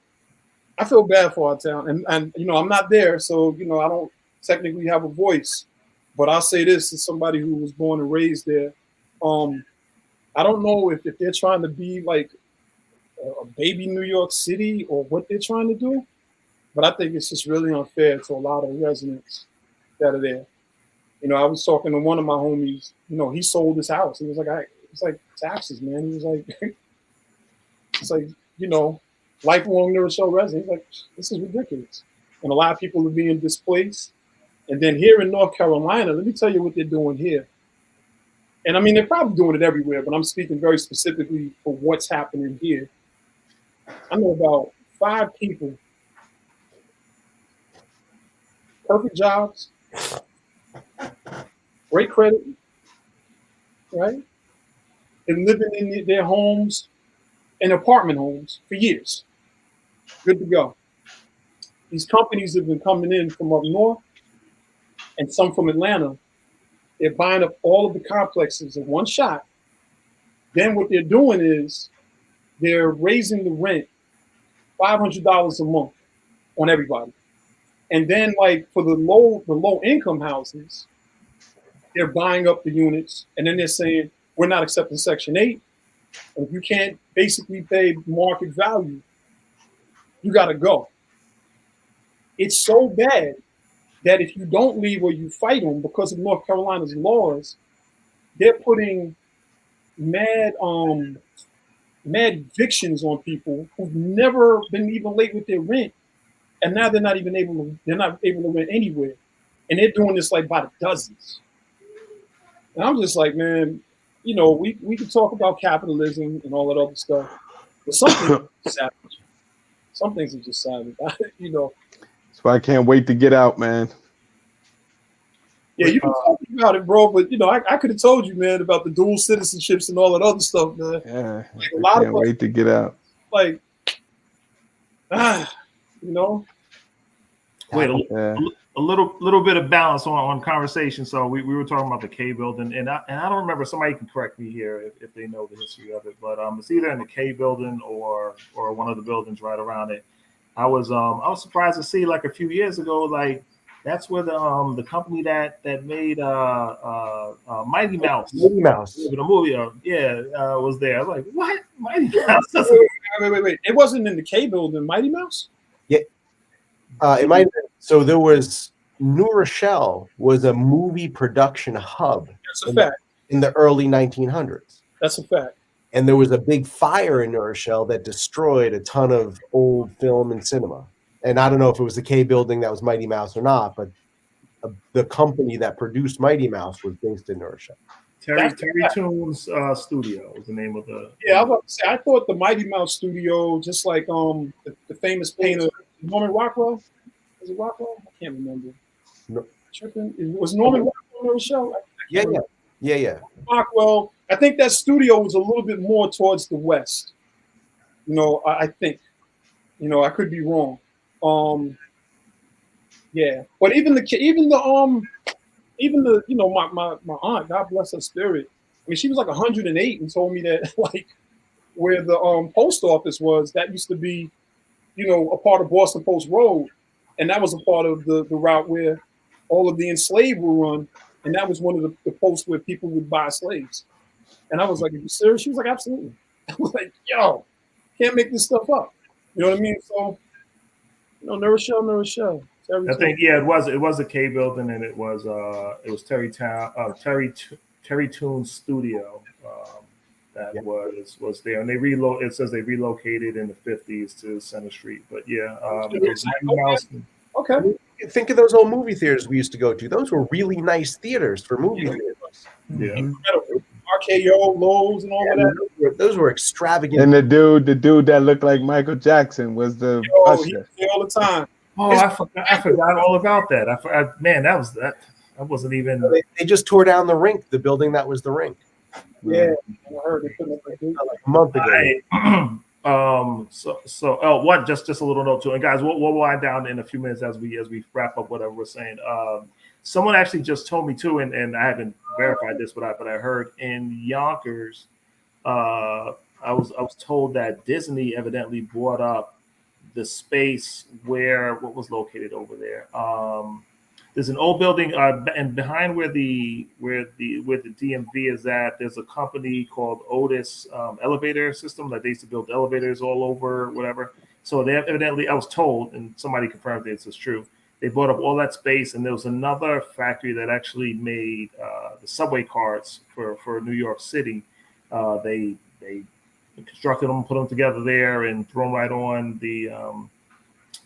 I feel bad for our town, and you know, I'm not there, so you know, I don't technically have a voice. But I'll say this as somebody who was born and raised there. I don't know if they're trying to be like a baby New York City or what they're trying to do, but I think it's just really unfair to a lot of residents that are there. You know, I was talking to one of my homies. You know, he sold his house. He was like, it's like taxes, man. He was like, it's like, you know, lifelong New Rochelle resident. He's like, this is ridiculous. And a lot of people are being displaced. And then here in North Carolina, let me tell you what they're doing here. And I mean, they're probably doing it everywhere, but I'm speaking very specifically for what's happening here. I know about 5 people, perfect jobs, great credit, right? And living in their homes, in apartment homes for years. Good to go. These companies have been coming in from up north and some from Atlanta. They're buying up all of the complexes in one shot. Then what they're doing is they're raising the rent $500 a month on everybody. And then like for the low income houses, they're buying up the units, and then they're saying, we're not accepting Section 8. And if you can't basically pay market value, you got to go. It's so bad that if you don't leave or you fight them because of North Carolina's laws, they're putting mad evictions on people who've never been even late with their rent, and now they're not able to rent anywhere, and they're doing this like by the dozens. And I'm just like, man, you know, we can talk about capitalism and all that other stuff, but some things are just savage. Some things are just savage, you know. So I can't wait to get out, man. Yeah, you can talk about it, bro, but you know, I could have told you, man, about the dual citizenships and all that other stuff, man. Yeah, like a lot I can't wait to get out. Like, you know. Wait, a little bit of balance on conversation. So we were talking about the K building, and I don't remember. Somebody can correct me here if they know the history of it, but it's either in the K building or one of the buildings right around it. I was surprised to see like a few years ago, like that's where the company that made Mighty Mouse, the movie, was there. I was like, what? Mighty Mouse? Wait. It wasn't in the K building, Mighty Mouse? Yeah. It might have been. So there was New Rochelle was a movie production hub. That's a fact. In the early 1900s. That's a fact. And there was a big fire in New Rochelle that destroyed a ton of old film and cinema. And I don't know if it was the K building that was Mighty Mouse or not, but the company that produced Mighty Mouse was based in New Rochelle. Terry Toons Studio was the name of the. Yeah, I was about to say, I thought the Mighty Mouse Studio, just like the famous painter Norman Rockwell. Was it Rockwell? I can't remember. No. Was Norman Rockwell on the show? Yeah. Rockwell. I think that studio was a little bit more towards the west. You know, I think. You know, I could be wrong. Yeah, but even the you know, my aunt, God bless her spirit. I mean, she was like 108 and told me that like where the post office was, that used to be, you know, a part of Boston Post Road, and that was a part of the route where all of the enslaved were run, and that was one of the posts where people would buy slaves. And I was like, "Are you serious?" She was like, "Absolutely." I was like, "Yo, can't make this stuff up." You know what I mean? So, you know, New Rochelle. I think it was a K building, and it was Terry Toons Studio that was there, and it says they relocated in the 50s to Center Street. But yeah, okay. Think of those old movie theaters we used to go to. Those were really nice theaters for movie theaters. Yeah. RKO, Lowe's, and all of that. Those were extravagant. And the dude that looked like Michael Jackson was the usher. He all the time. Oh, I forgot all about that. That wasn't even. They just tore down the rink, the building that was the rink. Yeah, I heard it like a month ago. Just a little note too, and guys, we'll wind down in a few minutes as we wrap up whatever we're saying. someone actually just told me too, and I haven't verified this, but I heard in Yonkers, I was told that Disney evidently bought up the space where what was located over there. There's an old building, and behind where the DMV is at, there's a company called Otis Elevator System that they used to build elevators all over, whatever. So they have evidently, I was told, and somebody confirmed this is true. They bought up all that space, and there was another factory that actually made the subway cards for New York City. They constructed them, put them together there, and threw them right on the.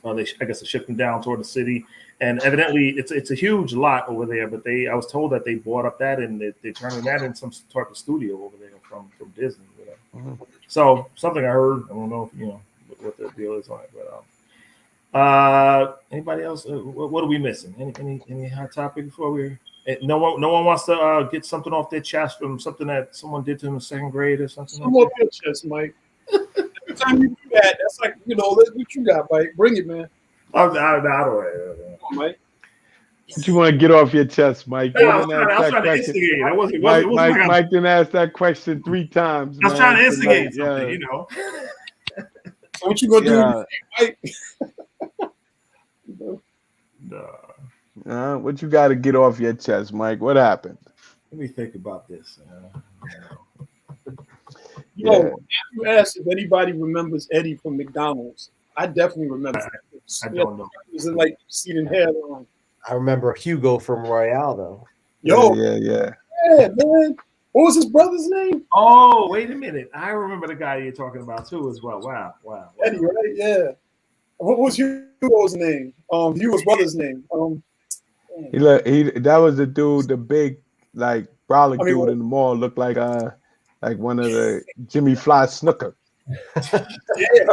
I guess they shipped them down toward the city. And evidently, it's a huge lot over there. But I was told that they bought up that and they're turning that in some type of studio over there from Disney. Mm-hmm. So something I heard. I don't know if what the deal is on it. But anybody else? What are we missing? Any hot topic before we? No one wants to get something off their chest from something that someone did to them in second grade or something. Come off your chest, Mike. Every time you do that, that's like what you got, Mike. Bring it, man. I'm out of it. Come on, Mike. What you want to get off your chest, Mike? Yeah, I was trying to instigate. Mike didn't ask that question 3 times. I was trying to instigate something, So what you gonna do, Mike? What you got to get off your chest, Mike? What happened? Let me think about this. You asked if anybody remembers Eddie from McDonald's. I definitely remember. I don't know. It was in like seat and hairline. I remember Hugo from Royale though. Yo, yeah, man. What was his brother's name? Oh, wait a minute. I remember the guy you're talking about too as well. Wow. Eddie, right? Yeah. What was Hugo's name? Hugo's brother's name. That was the dude, the big like brolic dude in the mall, looked like one of the Jimmy Fly Snooker. Yeah.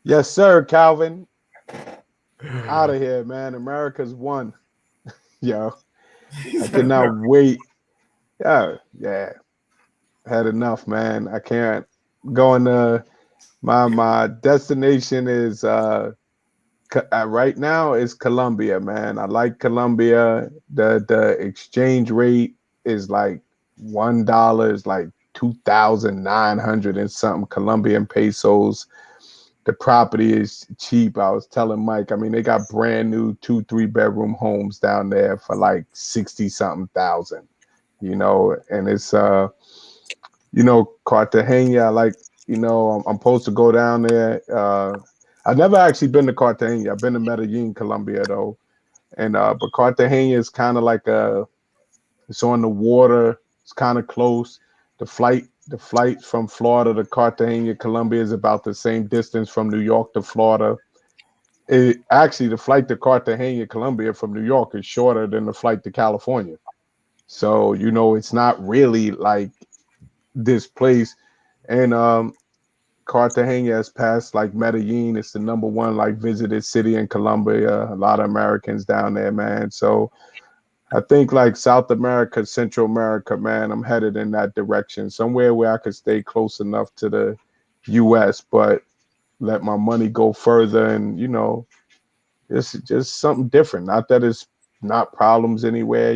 Yes, sir, Calvin. Out of here, man. America's won. Yo, I cannot wait. Yeah. Had enough, man. I can't. Going to my destination is right now is Colombia, man. I like Colombia. The exchange rate is like $1 is like 2,900 and something Colombian pesos. The property is cheap. I was telling Mike, I mean, they got brand new 2-3 bedroom homes down there for like 60-something thousand, and it's Cartagena, like, I'm supposed to go down there. I've never actually been to Cartagena. I've been to Medellin, Colombia though. And but Cartagena is kind of like it's on the water. It's kind of close. The flight from Florida to Cartagena, Colombia is about the same distance from New York to Florida. Actually, the flight to Cartagena, Colombia from New York is shorter than the flight to California. So, it's not really like this place. And Cartagena has passed like Medellin. It's the #1 like visited city in Colombia. A lot of Americans down there, man. So I think like South America, Central America, man, I'm headed in that direction. Somewhere where I could stay close enough to the US, but let my money go further and, it's just something different. Not that it's not problems anywhere,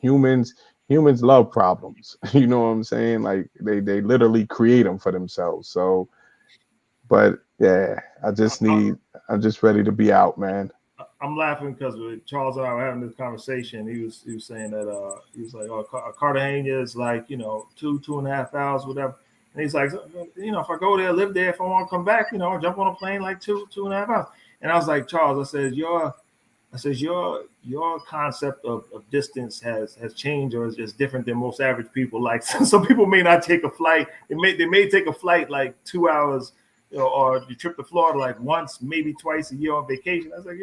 Humans love problems. You know what I'm saying? Like they literally create them for themselves. So, but yeah, I'm just ready to be out, man. I'm laughing because Charles and I were having this conversation. He was saying that he was like, "Oh, Cartagena is like 2.5 hours, whatever." And he's like, if I go there, live there, if I want to come back, I'll jump on a plane like 2.5 hours. And I was like, Charles, I said your concept of distance has changed or is just different than most average people. Like some people may not take a flight. They may take a flight like 2 hours, or you trip to Florida like once, maybe twice a year on vacation. I was like,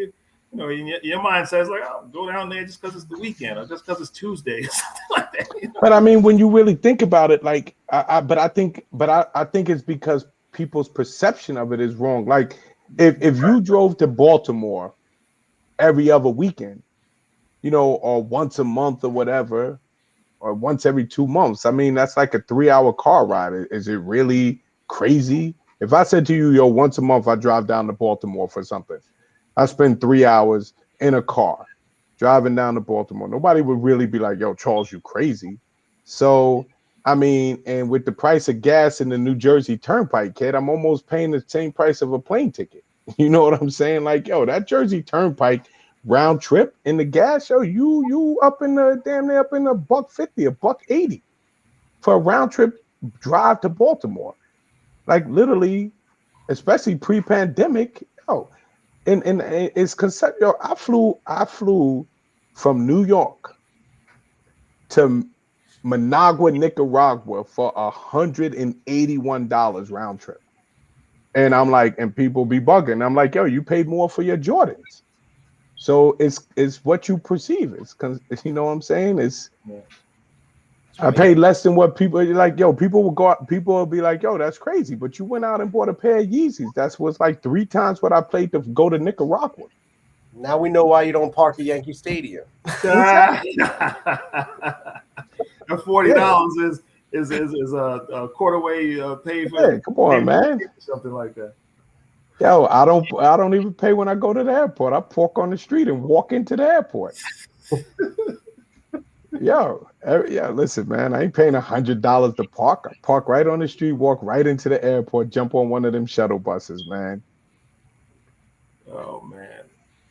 your mind says like, oh, go down there just because it's the weekend or just because it's Tuesday or something like that. But I mean, when you really think about it, like, I think it's because people's perception of it is wrong. Like, if you drove to Baltimore every other weekend, or once a month or whatever, or once every 2 months, I mean, that's like a 3-hour car ride. Is it really crazy? If I said to you, once a month I drive down to Baltimore for something, I spend 3 hours in a car driving down to Baltimore. Nobody would really be like, yo, Charles, you crazy. So, I mean, and with the price of gas in the New Jersey Turnpike, kid, I'm almost paying the same price of a plane ticket. You know what I'm saying? Like, yo, that Jersey Turnpike round trip in the gas, yo, you up in the damn near up in $1.50, $1.80 for a round trip drive to Baltimore. Like literally, especially pre-pandemic, yo, and it's concept. Yo, I flew from New York to Managua, Nicaragua for $181 round trip. And I'm like, and people be bugging. I'm like, yo, you paid more for your Jordans. So it's what you perceive. You know what I'm saying? Yeah. I paid less than what people like. Yo, people will be like, yo, that's crazy. But you went out and bought a pair of Yeezys. That's what's like 3 times what I paid to go to Nicaragua. Now we know why you don't park at Yankee Stadium. $40 is a quarter way pay for. Hey, come on, man. Something like that. Yo, I don't even pay when I go to the airport. I park on the street and walk into the airport. Yo, yeah, listen, man, I ain't paying $100 to park. I park right on the street, walk right into the airport, jump on one of them shuttle buses, man. Oh man.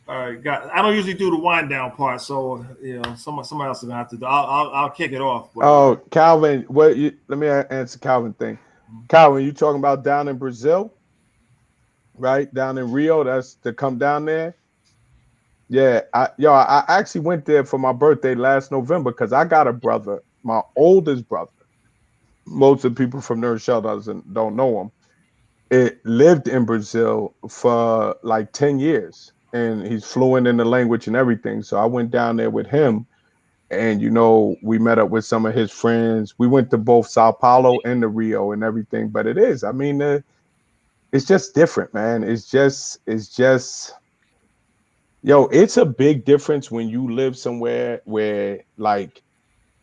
All right, guys. I don't usually do the wind down part, so you know, somebody else is gonna have to do. I'll kick it off. Oh, Calvin, let me answer Calvin thing. Calvin, you talking about down in Brazil, right? Down in Rio, that's to come down there. Yeah, I actually went there for my birthday last November because I got a brother, my oldest brother. Most of the people from Nerd Shell don't know him. It lived in Brazil for like 10 years and he's fluent in the language and everything. So I went down there with him and, you know, we met up with some of his friends. We went to both Sao Paulo and the Rio and everything. But I mean, it's just different, man. It's just, yo, it's a big difference when you live somewhere where like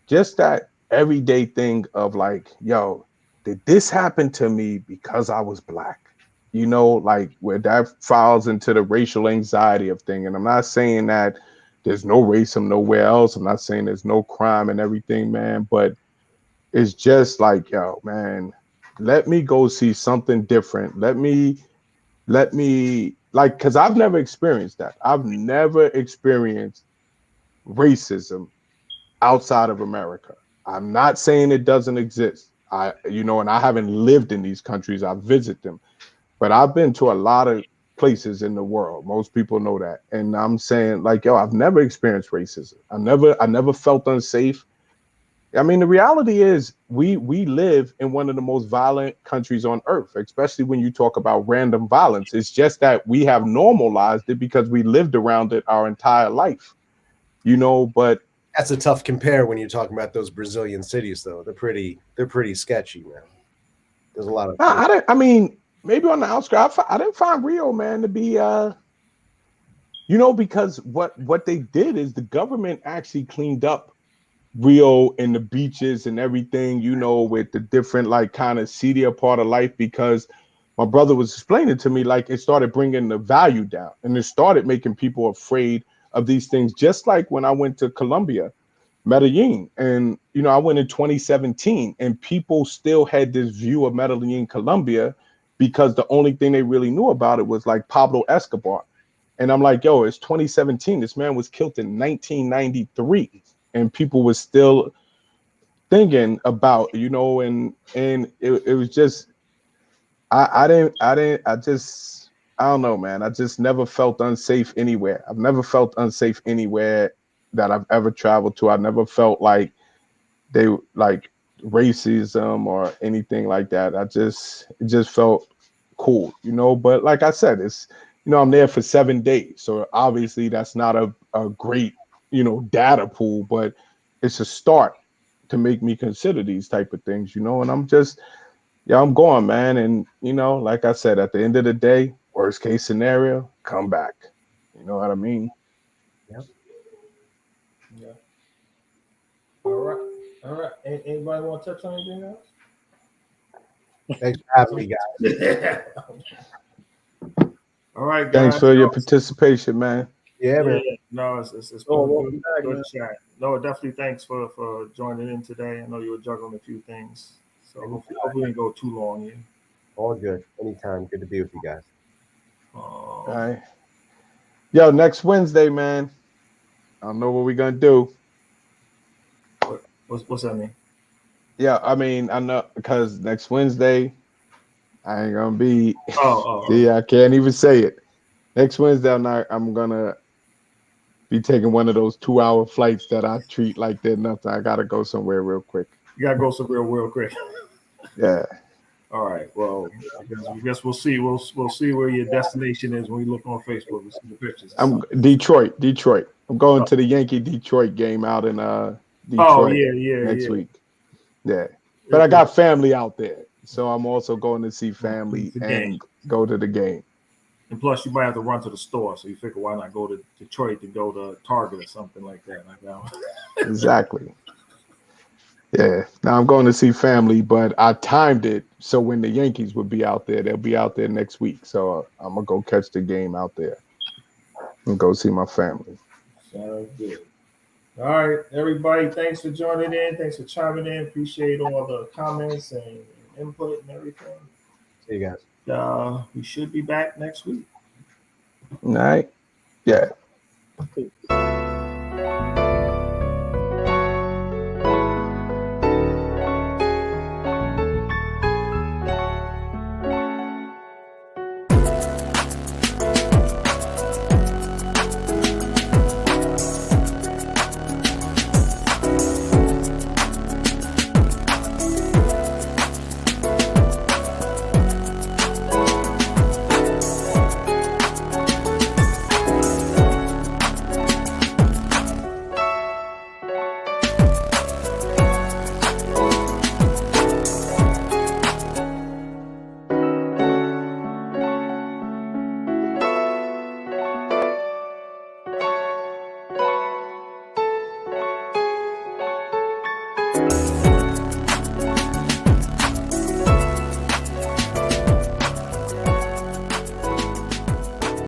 just that everyday thing of like, yo, did this happen to me because I was black? You know, like where that falls into the racial anxiety of thing. And I'm not saying that there's no racism nowhere else. I'm not saying there's no crime and everything, man, but it's just like, yo, man, let me go see something different. Let me like, because I've never experienced that. I've never experienced racism outside of America. I'm not saying it doesn't exist. And I haven't lived in these countries. I visit them, but I've been to a lot of places in the world. Most people know that. And I'm saying like, yo, I've never experienced racism. I never felt unsafe. I mean, the reality is we live in one of the most violent countries on earth, especially when you talk about random violence. It's just that we have normalized it because we lived around it our entire life, you know, but That's a tough compare when you're talking about those Brazilian cities, though. They're pretty sketchy, man. There's a lot of. I mean, maybe on the outskirts. I didn't find Rio, man, to be, because what they did is the government actually cleaned up Rio and the beaches and everything, with the different like kind of seedier part of life, because my brother was explaining to me like it started bringing the value down and it started making people afraid of these things. Just like when I went to Colombia, Medellin, and I went in 2017 and people still had this view of Medellin, Colombia, because the only thing they really knew about it was like Pablo Escobar. And I'm like, yo, it's 2017. This man was killed in 1993. And people were still thinking about, and it was just, I don't know, man. I just never felt unsafe anywhere. I've never felt unsafe anywhere that I've ever traveled to. I never felt like they like racism or anything like that. It just felt cool, but like I said, it's, I'm there for 7 days. So obviously that's not a great, data pool, but it's a start to make me consider these type of things, and I'm just, I'm going, man. And, like I said, at the end of the day, worst case scenario, come back. You know what I mean? Yep. Yeah. All right. Anybody want to touch on anything else? Thanks for having me, guys. All right, guys. Thanks for your participation, man. Yeah, Yeah, man. no, it's Oh, been a welcome back, good man. chat. No, definitely thanks for joining in today. I know you were juggling a few things, so hopefully we didn't go too long here. All good. Anytime. Good to be with you guys. All right. Yo, next Wednesday, man. I don't know what we're gonna do. What's that mean? Yeah, I mean, I know because next Wednesday I ain't gonna be. Oh. See, I can't even say it. Next Wednesday I'm gonna be taking one of those 2-hour flights that I treat like they're nothing. I gotta go somewhere real quick. You gotta go somewhere real quick. Yeah. All right. Well, I guess we'll see. We'll see where your destination is when we look on Facebook and see the pictures. I'm Detroit. I'm going to the Yankee Detroit game out in Detroit. Oh yeah. Next week. Yeah. But I got family out there. So I'm also going to see family and go to the game. And plus, you might have to run to the store, so you figure why not go to Detroit to go to Target or something like that. Exactly. Yeah. Now I'm going to see family, but I timed it so when the Yankees would be out there, they'll be out there next week. So I'm gonna go catch the game out there and go see my family. Sounds good. All right, everybody. Thanks for joining in. Thanks for chiming in. Appreciate all the comments and input and everything. See you guys. We should be back next week. All right. Yeah. You